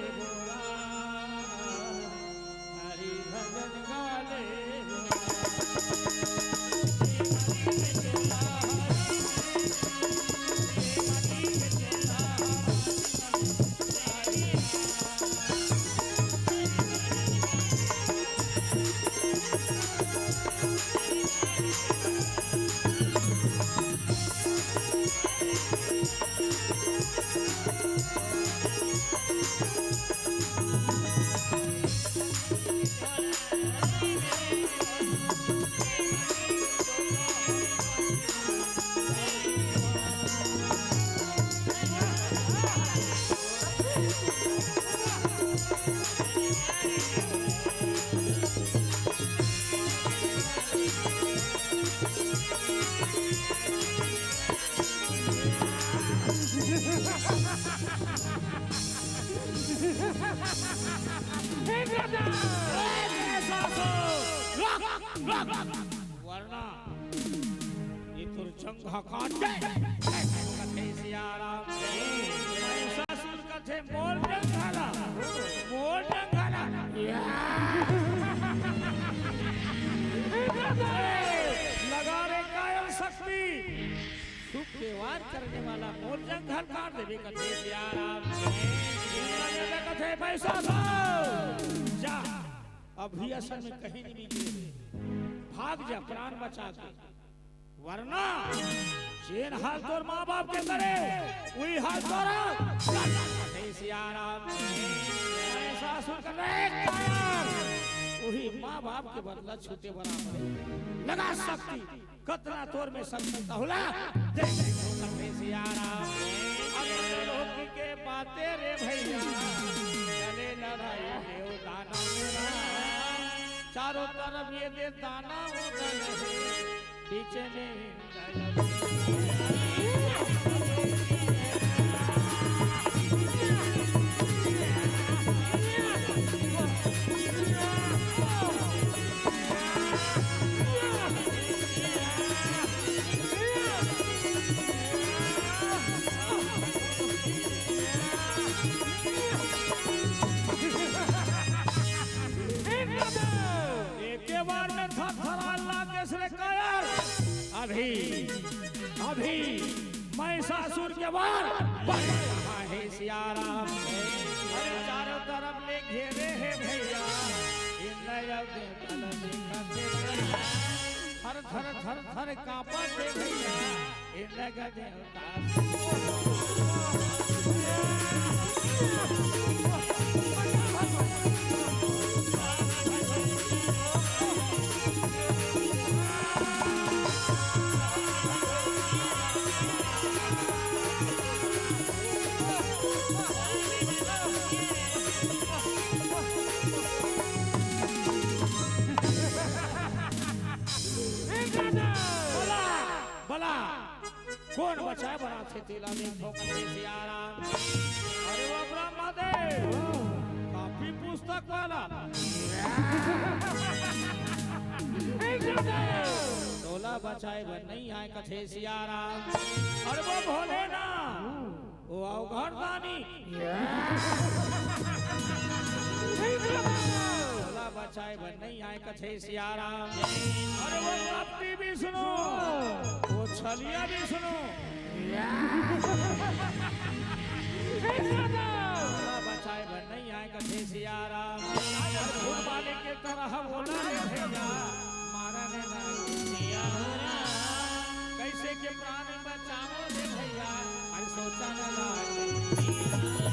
Speaker 1: हरि भजन गाले वरना ये तुरचंगा काटे कथे सियाराम। महिषासुर कथे मोर जंगला लगा रे कायल शक्ति सुख के वार करने वाला मोर जंगल काट देवे कथे सियाराम। कथे महिषासुर जा अभी असल में कहीं नहीं गिरे भाग जा प्राण बचा के वरना जेन हाल तोर माँ बाप के करे वही हाल तोरा सियाराम। सासुर वही माँ बाप के बदला छूटे बराबर लगा सकती कतना तोर में संकल्प होला सियाराम। लोक के बातें रे भैया चले लड़ाई देव दाना चारों तरफ ये दे दाना पीछे में अभी महिषासुर के वार है सियाराम। अरे चारों तरफ ले घेरे हैं भैया हर थर थर थर कांपा थे भैया इंद्र का देवता। कौन बचाए बना थे तेला देखो कथे सियाराम। अरे वो ब्रह्मदेव काफी पुस्तक वाला तोला बचाए बन नहीं आए कथे सियाराम। और वो भोले ना वो अवघड़ दानी तोला बचाए बन नहीं आए कथे सियाराम। और वो कपटी भी सुनो वो छलिया भी सुनो बचाए बन नहीं आए कथे सियाराम। फूट वाले के तरह बोला भैया मारा कैसे के प्राण बचाओ नाचन लागे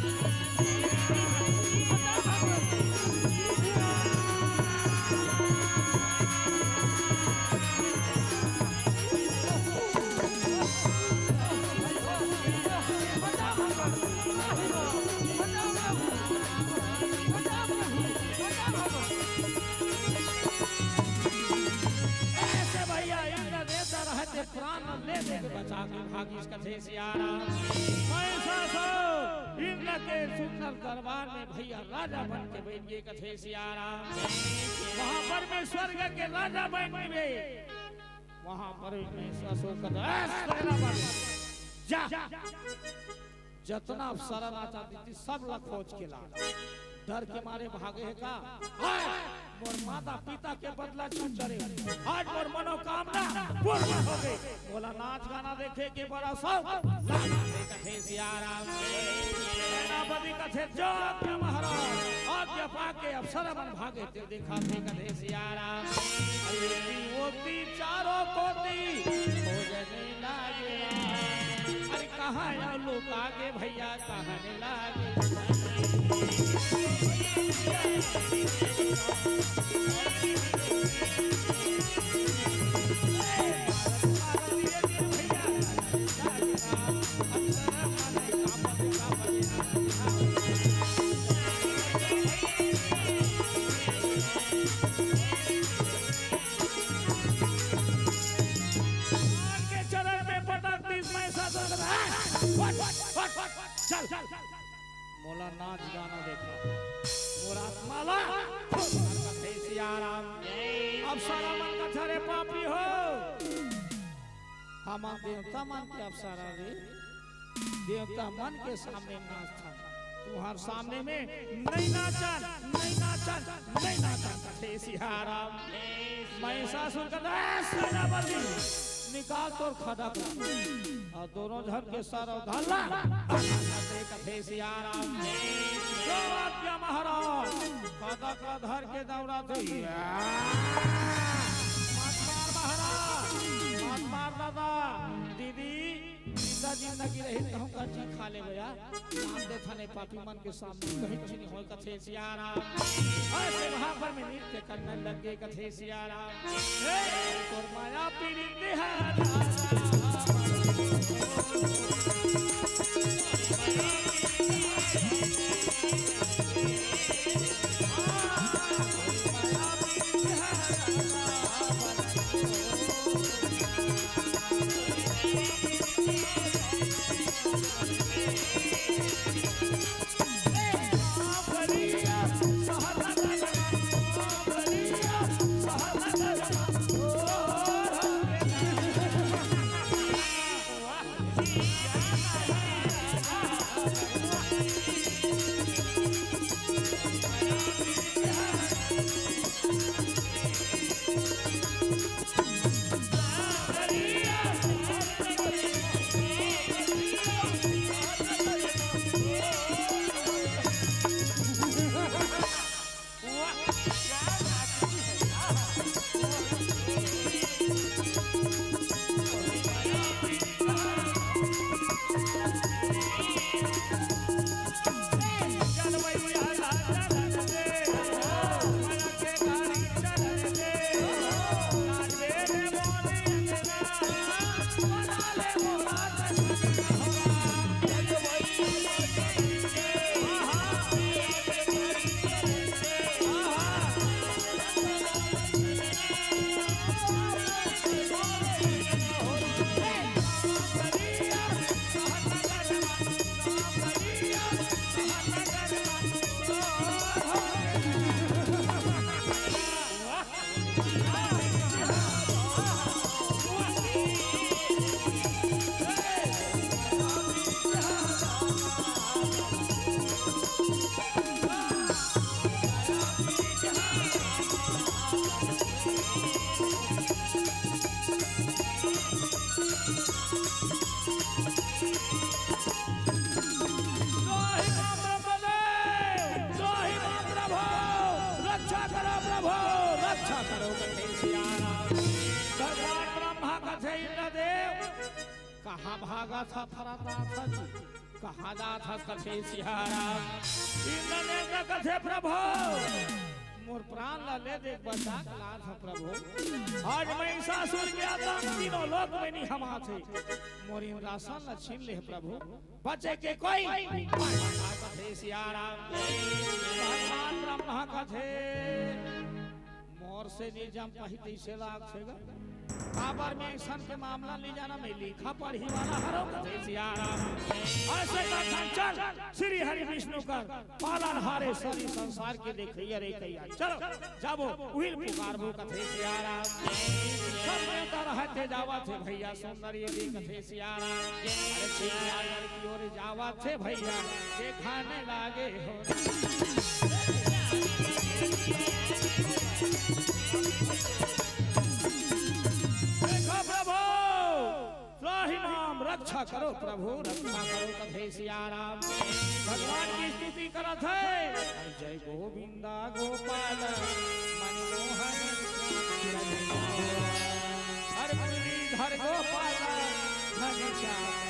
Speaker 1: प्राण ले दे के बचा के भागीश कथे सियारा महिषासुर इंद्र के सुंदर दरबार में भैया राजा बन के बैठ गए कथे सियारा वहां परमेश्वर के राजा बन गए वहां पर महिषासुर का जा जितना अफसरा नाचा थी सब लग फौज के ला डर के मारे भागे है का मोर माता पिता के बदला छूट चले आज मोर मनोकामना पूर्ण हो गई बोला नाच गाना देखे के बड़ा शौक कथे सियारा सेनापति कथे जो महाराज आज्ञा पाके अफसर बन भागे ते देखा थे कथे सियारा अरे चारों कोती हो जने लागे अरे कहाँ या लोग आगे भैया कहने लागे मोला नाच गाना देखा मोरा माला कथे सियारा अफसरा मन कथरे पापी हो हम देवता मन के अफसरा रे देवता मन के सामने नाच था तुम्हार सामने में नहीं नाचन कथे सियारा महिषासुर का सेनापति निकाल तोर खड़क और दोनों झर के सर धल्ला कथे सियारा महाराज खड़क धर के दौड़ा थे महाराज मार दादा दीदी जिंदगी रही कहूं का चीज खा ले गया नाम दे थाने पापी मन के सामने कहीं चीनी हो कथे सियारा ऐसे वहां पर में नृत्य करने लगे कथे सियारा तोर माया पीड़ी है कहाँ भागा था फराता था जी कहाँ जात हस कथे सियाराम इंद्र ने कथे प्रभु मोर प्राण ला ले दे बचा लाल है प्रभु आज महिषासुर के आतंक तीनों लोक में नहीं हमा थे मोर इंद्रासन ला छीन ले प्रभु बचे के कोई कथे सियाराम भगवान ब्रह्मा कथे मोर से नहीं जम पाही तैसे लाग छेगा काबर में सन के मामला ले जाना में लिखा पढ़ी वाला हरो कथे सियाराम ऐसे का चल श्री हरि विष्णु कर पालन हारे सारी संसार के देखिए रे कहिया चलो जाबो उहिल पुकारबो कथे सियाराम सब में तो रहते जावा थे भैया सौंदर्य भी कथे सियाराम अरे सियाराम की ओर जावा थे भैया देखाने लागे हो रक्षा करो प्रभु रक्षा करो कथे सियाराम भगवान की स्तुति करत है जय गोविंदा गोपाल मनमोहन हर मुरलीधर गोपाल घनश्याम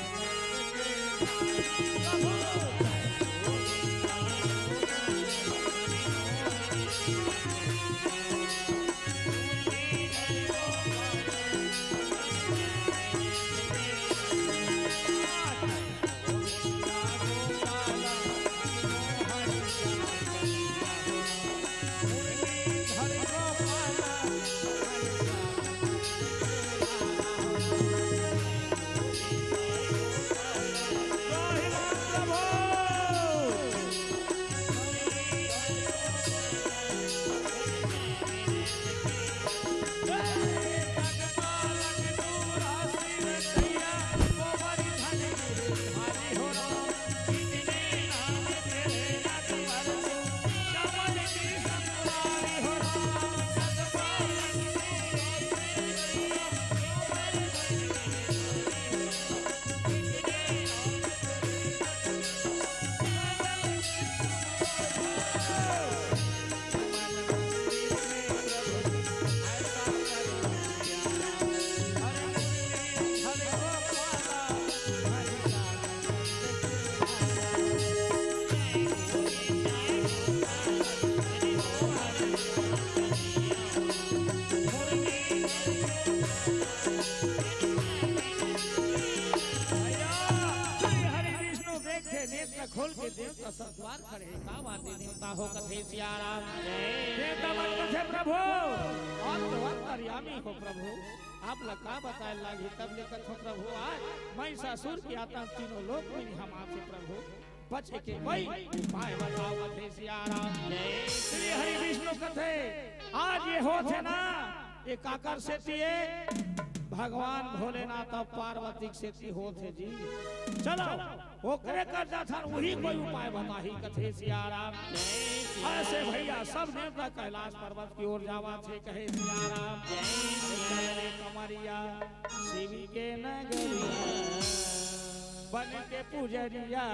Speaker 1: खोल के देवता सत्कार करे का बातें देवता हो कथे सियाराम देवता मन कथे प्रभु और तो अंतर्यामी हो प्रभु आप लका बताए लागी तब लेकर हो प्रभु आज महिषासुर की आतंक तीनों लोक में हम आपसे प्रभु बचे के कोई उपाय बताओ कथे सियाराम श्री हरि विष्णु कथे आज ये हो थे ना ये काकर से तिए भगवान भोलेनाथ और पार्वती से हो थे जी चलो वो करे कर जाता वही कोई उपाय बताही कथे सियाराम ऐसे भैया सब देवता कैलाश पर्वत की ओर जावा थे कहे सियाराम कमरिया शिव के नगरिया बन के पुजरिया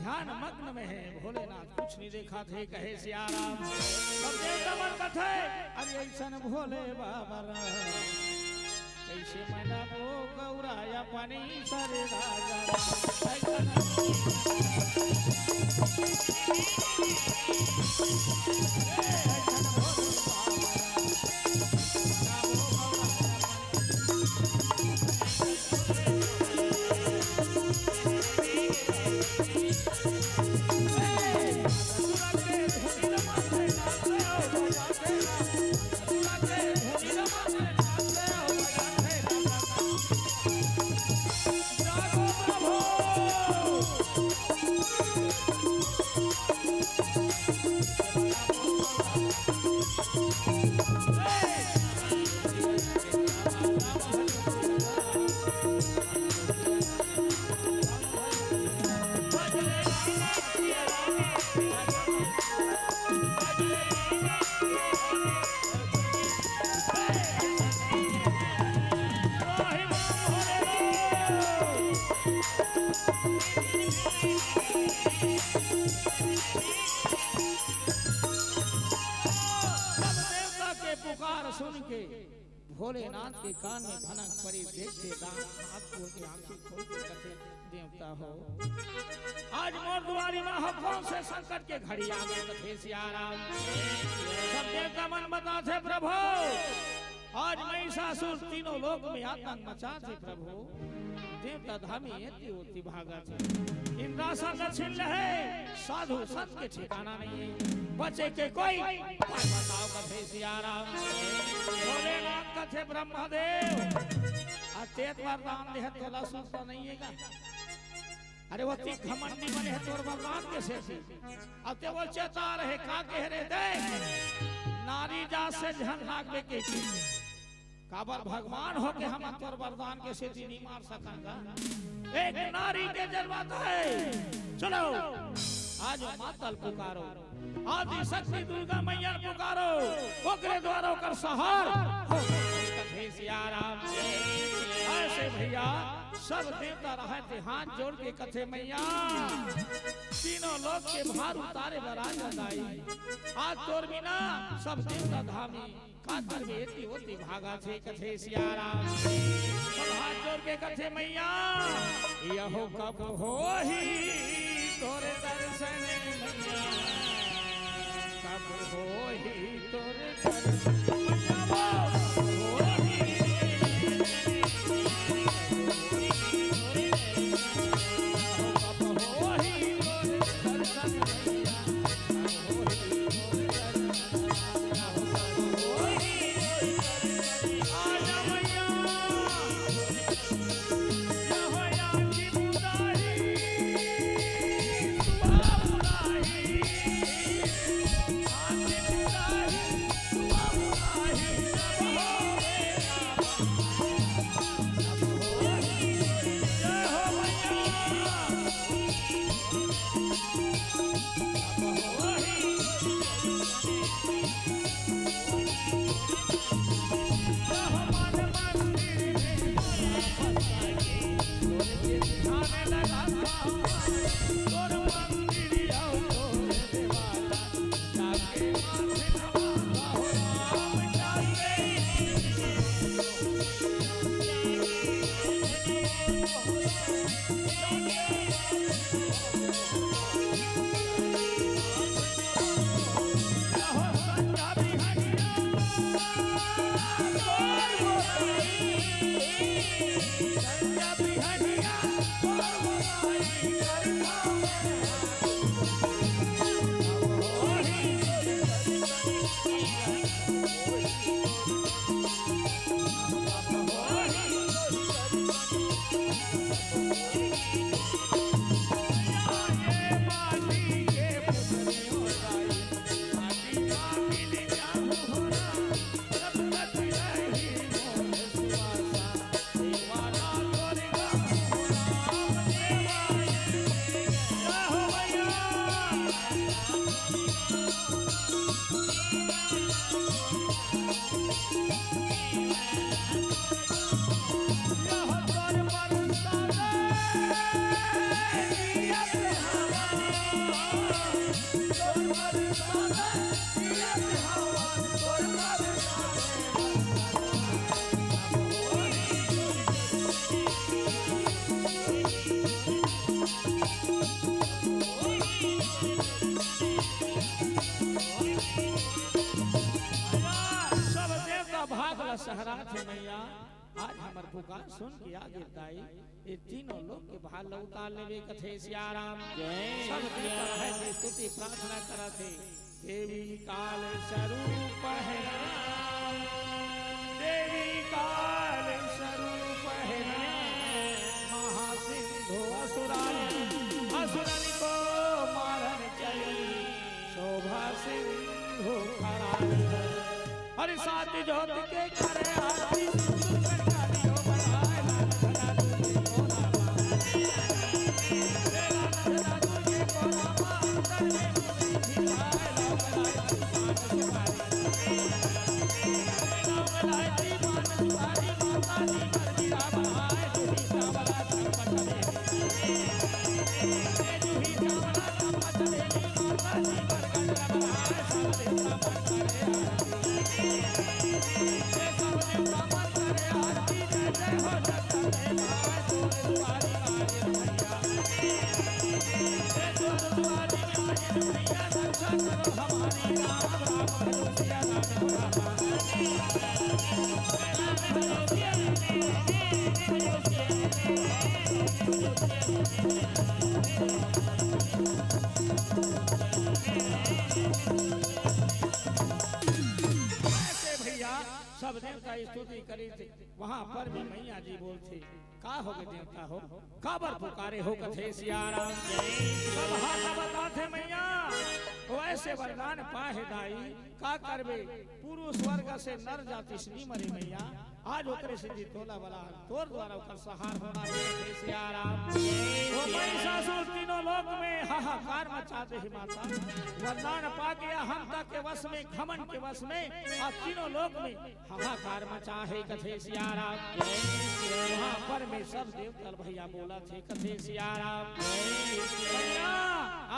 Speaker 1: ध्यान मग्न में है भोलेनाथ कुछ नहीं देखा थे कहे सियाराम सब देवता मन कथे अरे ऐसा भोले बाबा कैसे मना वो गौराया पानी सरे राजा पुकार सुन के भोलेनाथ के कान में भनक पड़ी। देखते दांत हाथ खोल के आंखें खोल के कहते देवता हो आज मोर दुआरी में हो कौन से संकट के घड़ी आ गए कथे सियाराम। सब देवता मन बता थे प्रभु आज महिषासुर तीनों लोक में आतंक मचा थे प्रभु। देवता धामी एति होती भागा थे इंद्रासन छिन रहे साधु संत के ठिकाना नहीं है बचे के कोई बताओ कथे सियाराम। भोलेनाथ कथे ब्रह्मदेव अतेत वरदान देह तो लसुन तो नहीं है का। अरे वो ती घमंडी बने है तोर वरदान के से थी अब ते बोल चेता रहे का कह रे देख नारी जात से झन लाग के काबर भगवान हो के हम तोर वरदान के से नहीं मार सकांगा। एक नारी के जन्मत है चलो आज मातल पुकारो आदि शक्ति दुर्गा मैया पुकारो ओकरे द्वारा कर सहार कथे सियाराम। ऐसे भैया सब देवता रहे थे हाथ जोड़ के कथे मैया तीनों लोग के भार उतारे बराज दाई आज तोर बिना सब देवता धामी कातर में एती होती भागा थे कथे सियाराम। सब हाथ जोड़ के कथे मैया यहो कब हो ही तोरे दर्शन मैया कब हो ही तोरे दर्शन मैया हो ही कब हो ही तोरे दर्शन मैया कब हो ही तोरे दर्शन आजा मैया यहोया की बुदाई सहरा थे मैया आज हमर पुकार सुन के आ गिरताई ये तीनों लोग के भाल उतार लेवे कथे सियाराम। सब देवता है जे स्तुति प्रार्थना करते देवी काल स्वरूप है देवी काल स्वरूप है महासिंधु असुरन को मारन चली शोभा सिंधु खरानी हरि साथ जोत के करे आरती सुंदर कालियो बनाए लाल धरा तुझे कोना तेरा तुझे कोना अंतर में दिखाए लाल मान सुधारी लाल मान सुधारी माता दी मर्जी बनाए तुझी सावला संकट में वहाँ पर भी मैया जी बोलते का हो गए देवता हो काबर पुकारे हो कथे सियाराम सब हाथ बताते मैया वैसे वरदान पाहे दाई का करबे पुरुष वर्ग से नर जाति श्री मरे मैया आज ओकरे से जी तोला वाला तोर द्वारा ओकर सहार होना कथे सियाराम वो महिषासुर तीनों लोक में हाहाकार मचा दे माता वरदान पा गया हमता के वश में घमंड के वश में और तीनों लोक में हाहाकार मचा है कथे सियाराम वहाँ पर में सब देवता भैया बोला थे कथे सियाराम भैया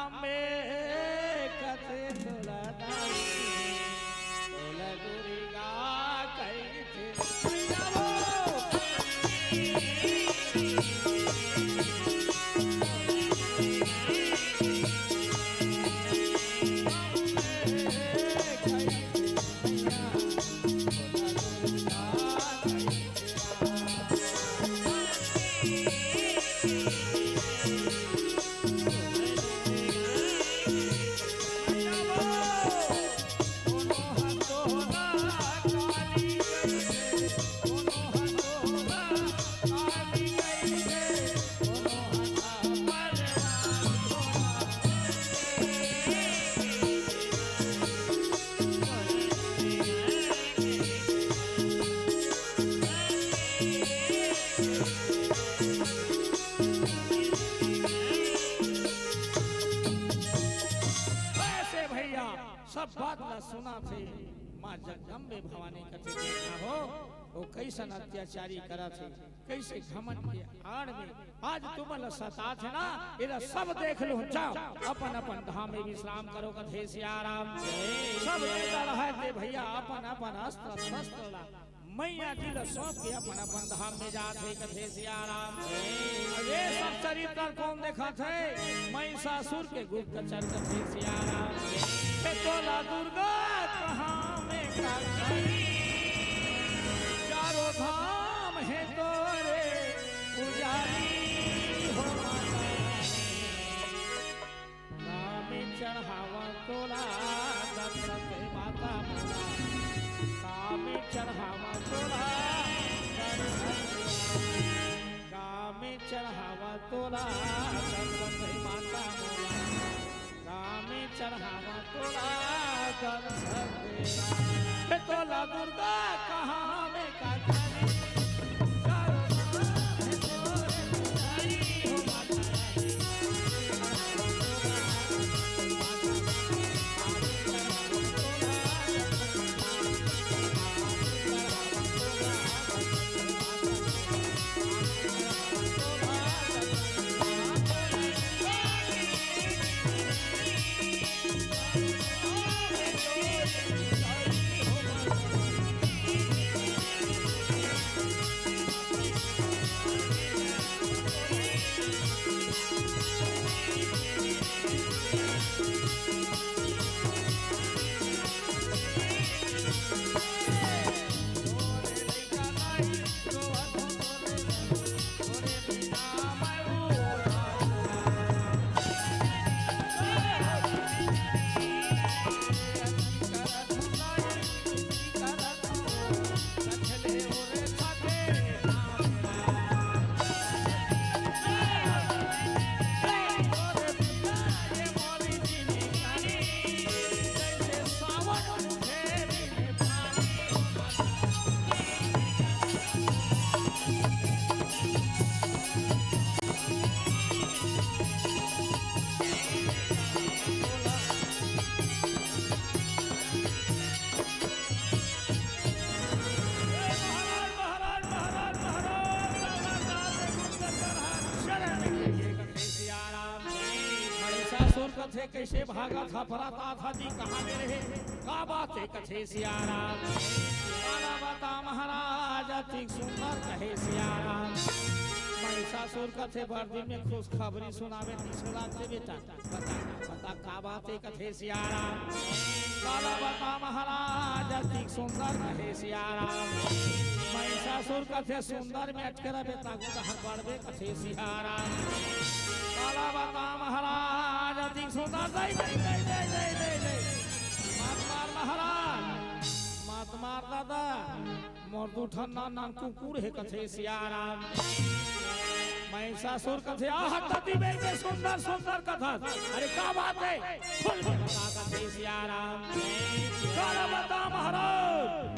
Speaker 1: अम्बे कथे तोला तोला दुर्गा कही थे सब बात ला सुना थे माँ जगदम्बे भवानी कथे देखा हो वो कैसन अत्याचारी करा थे कैसे घमंड के आड़ में आज तुम सता थे ना इधर सब देख लो जाओ अपन अपन धाम में विश्राम करो कथे सियाराम सब रहे थे भैया अपन अपन अस्त्र शस्त्र ला मैया जी सौंप के अपन अपन धाम में जाते कथे सियाराम ये सब चरित्र कौन देखा थे महिषासुर के गुप्तचर कथे सियाराम तोला दुर्गा कहाँ में चारों धाम है तोरे पुजारी हो नाम चढ़ावा तोला दर्शन माता मोला काम चढ़ावा तोला काम चढ़ावा तोला दर्शन माता मोला काम चढ़ावा तोला दर्शन तेरा तोला दुर्गा कहाँ में कथे कैसे भागा था फराता था जी कहाँ में रहे का बात है कथे सियाराम काला बता महाराज अति सुंदर कहे सियाराम महिषासुर कथे बर्दी में खुश खबरी सुनावे तीसरा से बेटा बता का बात है कथे सियाराम काला बता महाराज अति सुंदर कहे सियाराम महिषासुर कथे सुंदर में अटकरा बेटा गुदहर बढ़वे कथे सियाराम काला बता महाराज अधिक सुंदर दे दे दे दे दे दे दे मार मार महाराज मात मार दादा मर्दू ठन्ना नान कुकुर है कथे सियाराम महिषासुर कथे आहतती बेल के सुंदर सुंदर कथा अरे क्या बात है खुल के बता कथे सियाराम काला बता महाराज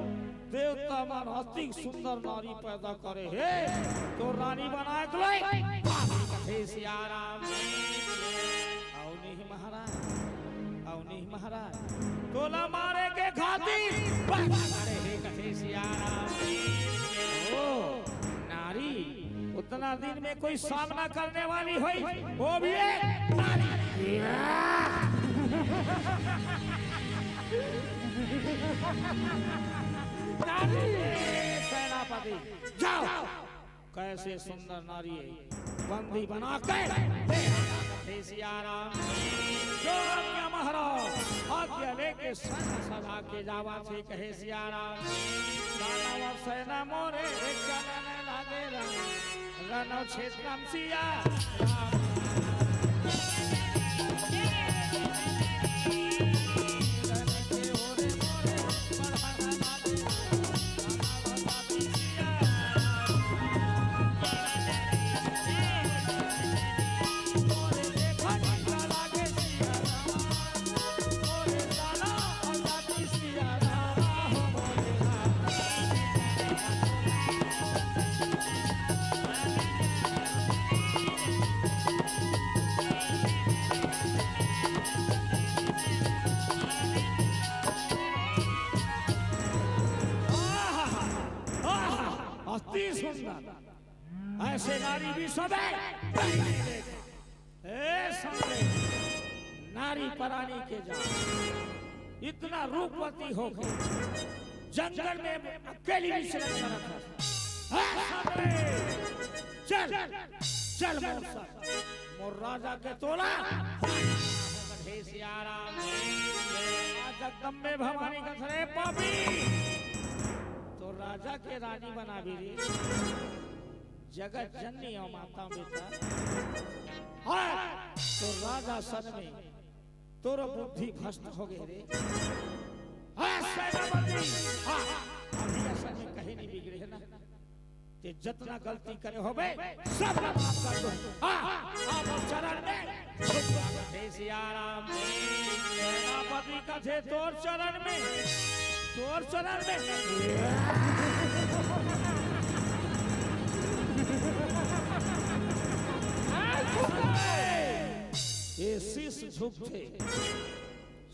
Speaker 1: देवता मन अति सुंदर नारी पैदा करे है तो रानी बनाए कथे सियाराम आओ नहीं महाराज तोला मारे के खातिर करे है कथे सियाराम ओ नारी उतना दिन में कोई सामना करने वाली हुई वो भी एक नारी सेनापति जाओ कैसे सुंदर नारी है बंदी बना कर सियाराम जो आज्ञा महाराज आज्ञा लेके सदा के जावा थे कहे सियाराम दानव सेना मोरे चलने लगे रण क्षेत्रम सिया ऐसे नारी भी सब नारी परानी के जा इतना रूपवती हो गई जंगल में अकेली विचरण करता चल चल मोर राजा के तोला सियाराम जगदम्बे भवानी का पापी तो राजा के रानी बना भी जगत जननी और माता बेटा तो राजा सन में तोर बुद्धि भ्रष्ट हो गए रे अभी ऐसा कहीं नहीं बिगड़े है ना कि जितना गलती करे हो बे सब माफ कर दो आप चरण में सियाराम सेनापति का थे तोर चरण में ये शीश झुकते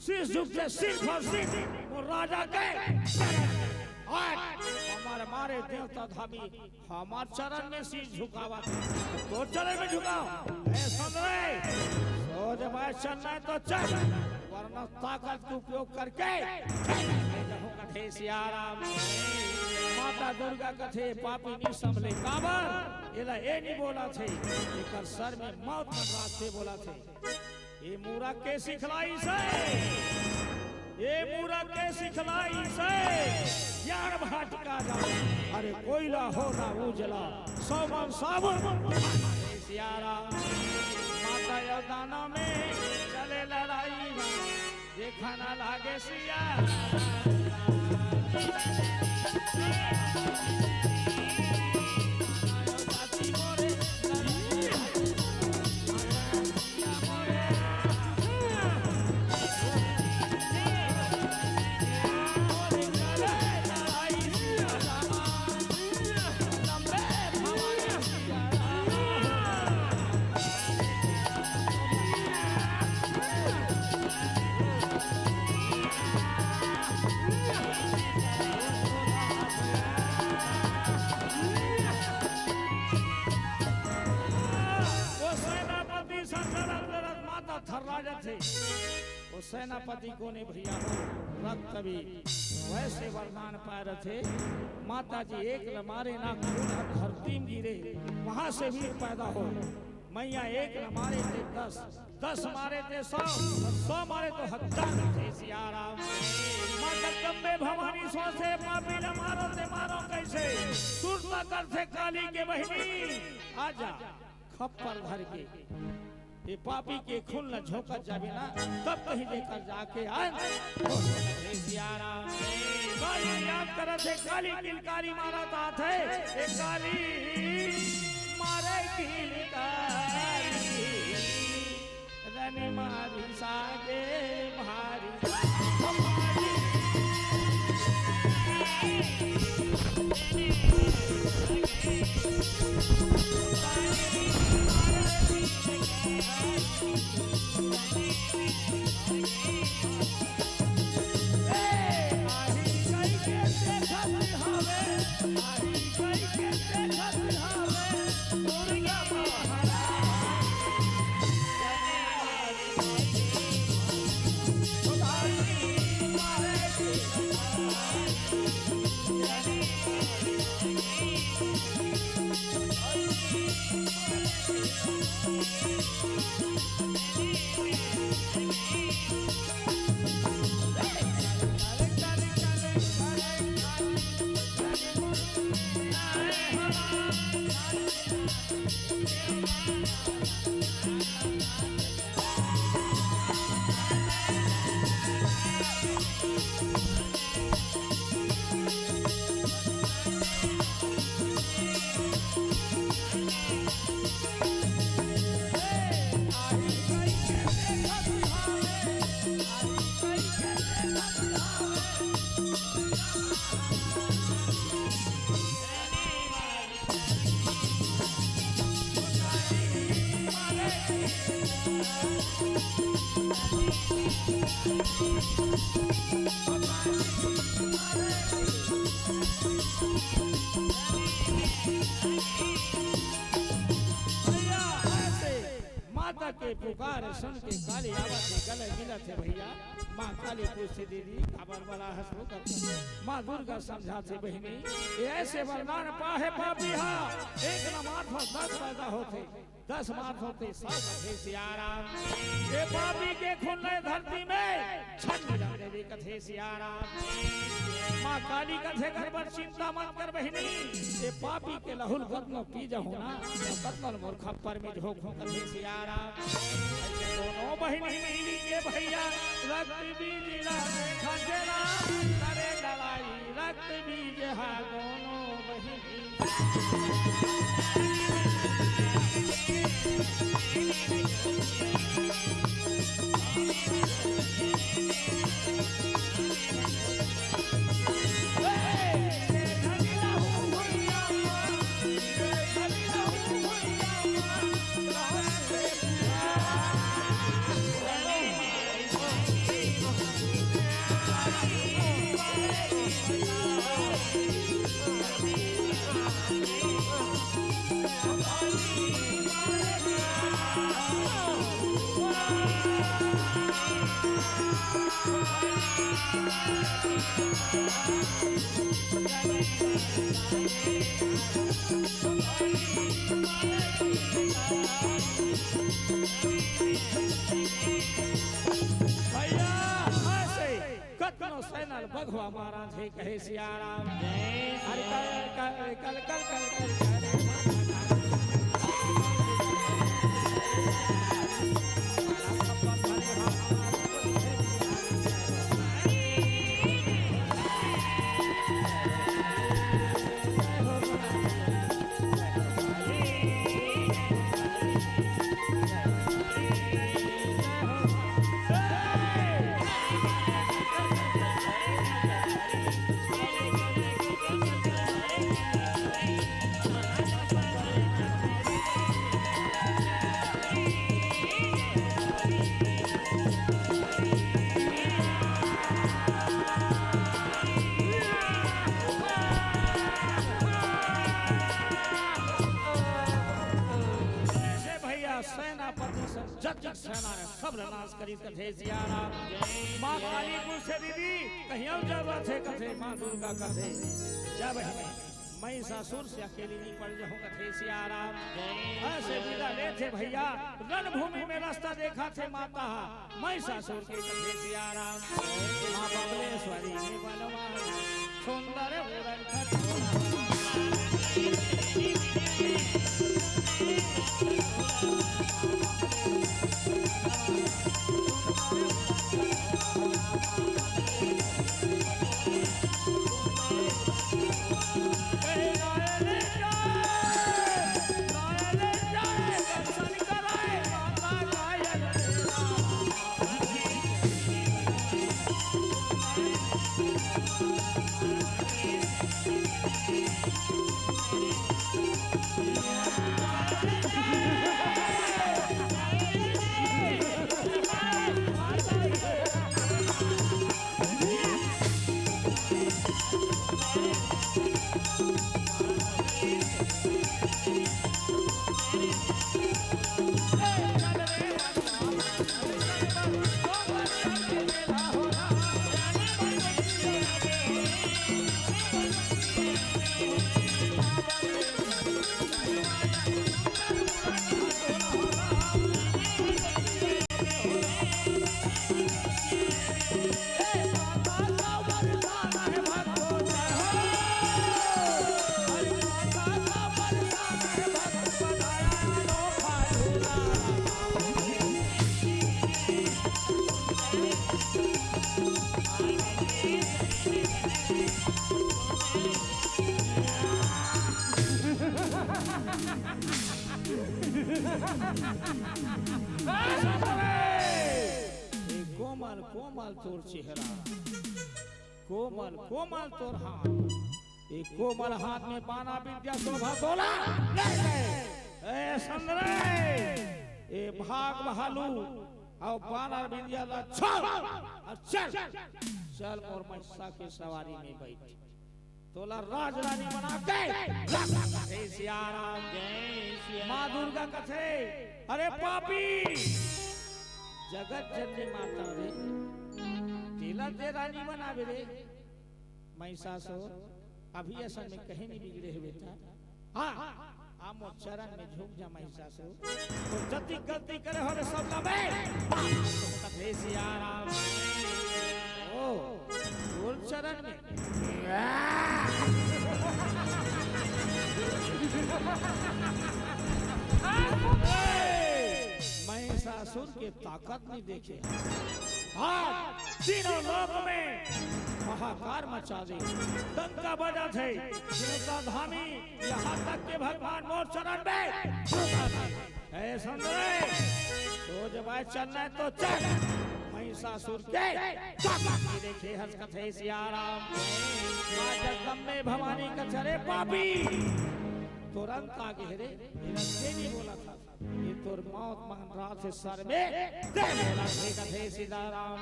Speaker 1: सिर्फ और सिर्फ वो राजा के हमारे मारे देवता धामी हमारे चरण में शीश झुकावा तो चरण में झुकाओ सुन रहे सोच भाई चलना है तो चल वरना ताकत का उपयोग करके कथे सियाराम माता दुर्गा कथे पापी नहीं संभले काबर एला ए नहीं बोला थे एकर सर में मौत मंडरात से बोला थे ये मूरा के सिखलाई से ज्ञान भाटका जा अरे कोयला हो ना उजला सौमन साबुन सियाराम माता यदाना में चले लड़ाई देखा ना लागे सिया वो सेनापति को ने भैया रक्त भी वैसे वरदान पाए थे माता जी एक मारे ना धरती में गिरे वहां से भी पैदा हो मैया एक मारे थे 10 मारे थे 100 मारे तो 1000 थे सियाराम मां जगदम्बे भवानी सोचे पापी न मारो ते मारो कैसे सुरता कर थे काली के बहिनी आजा खप्पर धर के ये पापी के खून न झोंका जावे ना तब कहीं लेकर जाके आए सियाराम काली याद करत है काली किलकारी मारा तात है ए काली मारे किलकारी रन मारी सागे मारी माता के पुकार सुन के काली आवाज से गले मिला थे भैया माँ काली पूछती दीदी खबर वाला हंसो कर माँ दुर्गा समझाते बहनी ऐसे वरदान पाहे पापिहा एक न माथा 10 पैदा होते 10 माथ होते 7 थे सियाराम ये पापी के खून धरती में छन जाने दे कथे सियाराम माँ काली कथे घर पर चिंता मत कर बहनी ये पापी के लहुल कत्नो पी जाओ ना कत्नो मूर्ख पर में झोंक कथे सियाराम दोनों बहनी मिली के भैया रक्त बीज ला देखा जरा करे लड़ाई रक्त बीज हा दोनों बहनी भगवा महाराज है कहे सियाराम हर कल कल कल कल कल जग सेना ने सब नाश करी कथे सियाराम माँ काली पूछे दीदी कहीं जरूरत है कथे माँ दुर्गा कथे जब महिषासुर से अकेली नहीं पड़ जाऊं कथे सियाराम ऐसे विदा ले थे भैया रणभूमि में रास्ता देखा थे माता महिषासुर के कथे सियाराम माँ बबलेश्वरी ने बनवा सुंदर कोमल तोर चेहरा, कोमल कोमल तोर हाथ, एक कोमल हाथ में बाना विद्या शोभा तोला ले गए। ए संग्रह ए भाग भालू और बाना विद्या ला चल चल और महिषा के सवारी में बैठ, तोला राज रानी बना के सियाराम माँ दुर्गा कथे। अरे पापी जगत जननी माता रे, तिलक दे रानी बनावे रे। महिषासुर अभी ऐसा में कहीं नहीं बिगड़े है बेटा। हाँ आम चरण में झुक जा महिषासुर, तो जति गलती करे हो रे सब लबे कथे सियाराम। ओ बोल चरण में महिषासुर के ताकत नहीं देखे, हाँ तीनों लोक में हाहाकार मचा दे, डंका बजा थे जिनका धामी, यहाँ तक के भगवान मोर चरण में है संग्रह। तो जब आए चलना है तो चल। महिषासुर के देखे हंस कथे सियाराम, माँ जगदम्बे भवानी कथरे पापी तुरंत आगे रे, ये नहीं बोला था, ये तोर मौत मान रहा थे सर में बोला थे कथे सीताराम।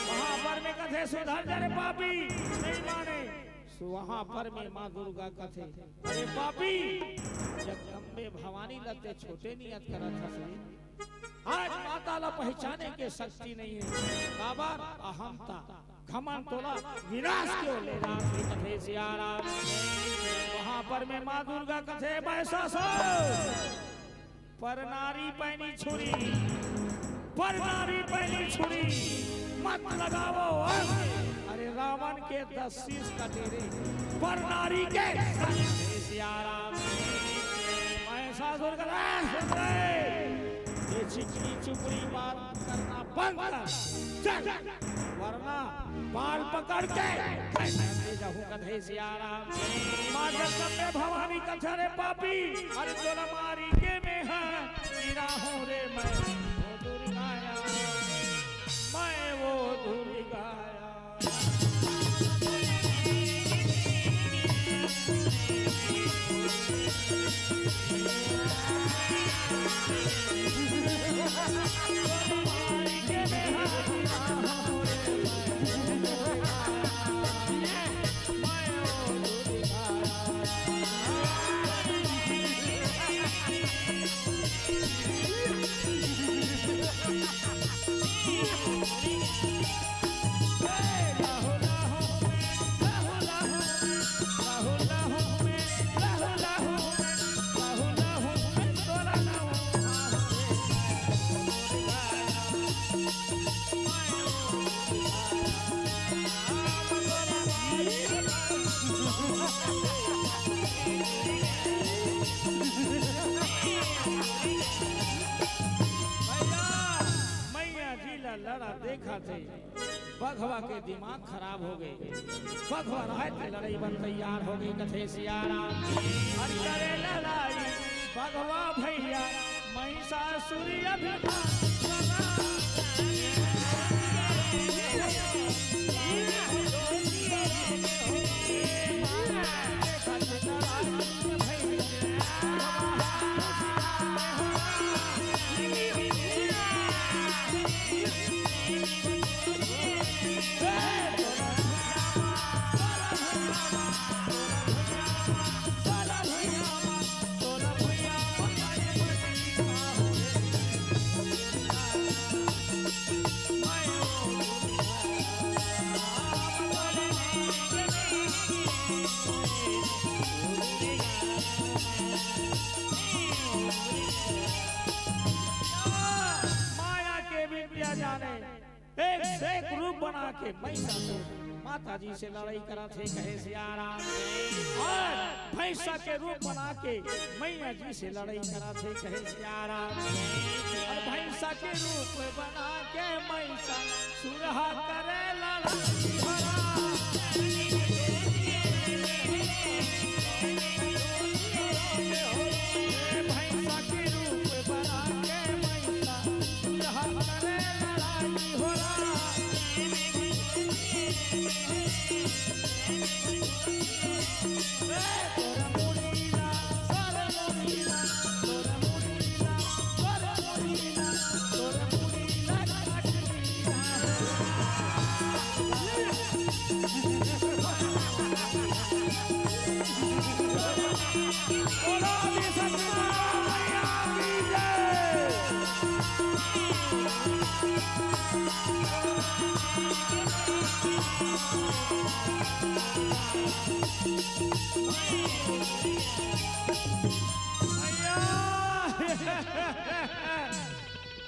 Speaker 1: वहां पर में कथे सुधर जा रे पापी नहीं माने, वहां पर में माँ दुर्गा कथे। अरे पापी जगदम्बे भवानी लते छोटे नियत करा था, आज माता ला पहचाने के शक्ति नहीं है, काबर अहमता घमंड तोला विनाश क्यों ले रहा कथे सियाराम। वहां पर में माँ दुर्गा कथे महिषासुर पर नारी पहनी छुरी, पर नारी पहनी छुरी मत लगाओ। अरे रावण के 10 शीश कटे रे, पर नारी के सियाराम। महिषासुर का ये चिकनी चुपड़ी बात करना बंद कर, चल वरना बाल पकड़ के ले जाऊं कथे सियाराम। माँ जगदम्बे भवानी कथरे पापी, अरे तोला मारी के में है गिरा हूँ रे मैं वो दुर्गाया, मैं वो दुर्गाया। लड़ा देखा थे, बघवा के दिमाग खराब हो गए, बघवा रात में लड़ाई बन तैयार हो गई कथे सियाराम। अरे लड़ाई बघवा भैया महिषासुर एक रूप बना के महिषासुर माता जी से लड़ाई करा थे कहे सियाराम। और भैंसा के रूप बना के मैया जी से लड़ाई करा थे कहे सियाराम। और भैंसा के रूप बना के महिषा सुरहा करे लड़ाई भैंसा के रूप बना के महिषा सुरहा करे लड़ाई हो रहा।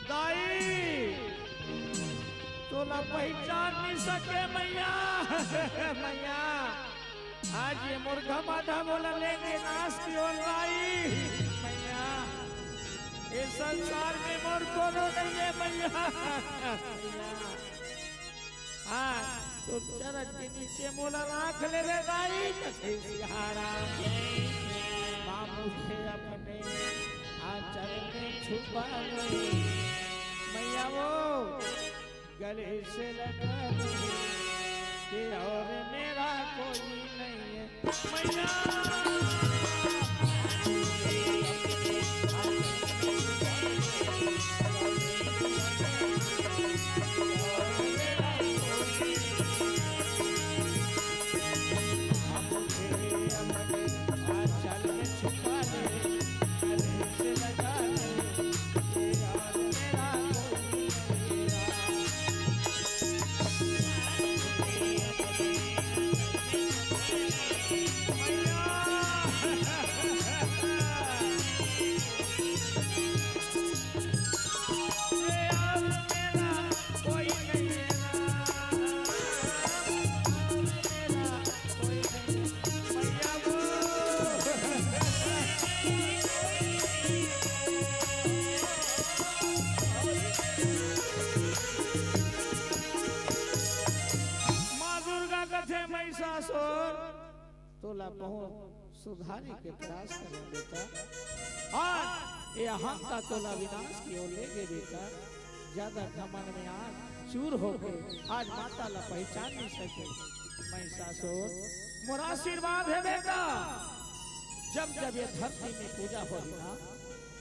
Speaker 1: दाई तोला पहचान नहीं सके मैया मैया आज ये मुर्गा माधा बोला लेंगे नाश की ओर लाई मैया इस संसार में मोर कोनो नहीं है मैया हाँ तो चरण के नीचे मोला राख ले रे दाई कथे सिहारा मुझे अपने आंचल में छुपा ले मैया वो गले से लगा ले कि और मेरा कोई नहीं है मैया तोला पहुंच सुधारी के प्रयास करें बेटा और ये अहंता तोला विनाश की ओर लेके बेटा ज्यादा घमंड में आज चूर हो गए आज माता ला पहचान नहीं सके महिषासुर मोरा आशीर्वाद है बेटा जब जब ये धरती में पूजा हो ना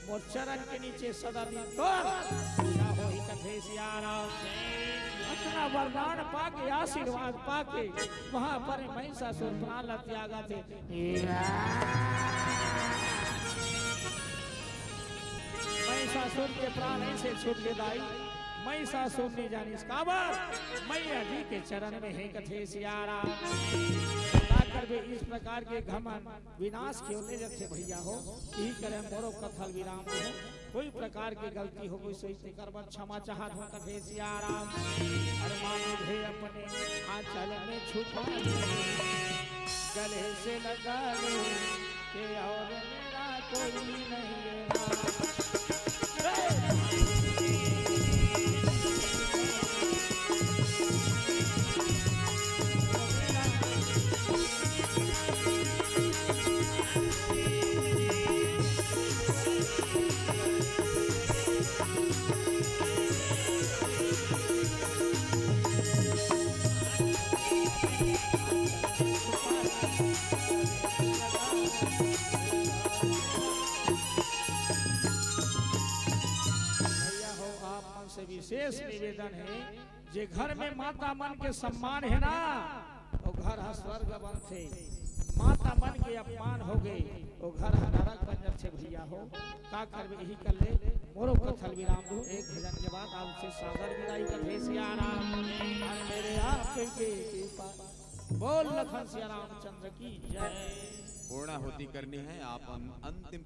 Speaker 1: मोर चरण के नीचे सदा दिन पूजा हो ही कथे सियारा अपना वरदान पाके आशीर्वाद पाके वहां पर महिषासुर प्राण त्यागा थे महिषासुर के प्राण ऐसे छूट के दाई महिषासुर ने जानी इसका मैया जी के चरण में है कथे सियारा लाकर भी इस प्रकार के घमन विनाश क्यों ले जाते भैया हो यही करे मोरो कथल विराम हो कोई प्रकार की गलती हो कोई सोचते कर क्षमा चाहत हो कथे सियाराम अरमान मुझे अपने आंचल में छुपा गले से लगा ले कि और मेरा कोई नहीं है विशेष निवेदन है जे घर में माता मन के सम्मान है ना तो घर स्वर्ग बनते माता मन के अपमान हो गए तो घर नरक बन जाते भैया हो का कर यही कर ले मोरो कथल विराम दो एक भजन के बाद आपसे सागर विदाई कथे सियाराम मेरे आपके कृपा बोल लखन सिया रामचंद्र की जय।
Speaker 2: पूर्णाहुति करनी है आप अंतिम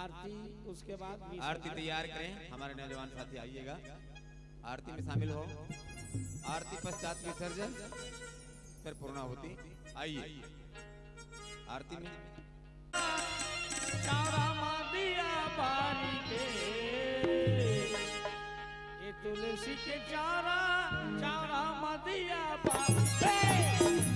Speaker 1: आरती उसके बाद
Speaker 2: आरती तैयार करें हमारे नौजवान साथी आइएगा आरती में शामिल हो आरती पश्चात विसर्जन फिर पूर्णाहुति आइए आरती में
Speaker 1: चारा दिया बारी के ये तुलसी के चारा चारा दिया बारी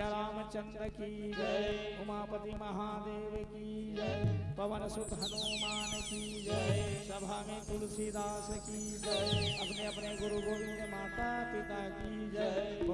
Speaker 1: रामचंद्र की जय, उमापति महादेव की जय, पवन सुत हनुमान की जय, सभा में तुलसीदास की जय, अपने अपने गुरु गोविंद माता पिता की जय।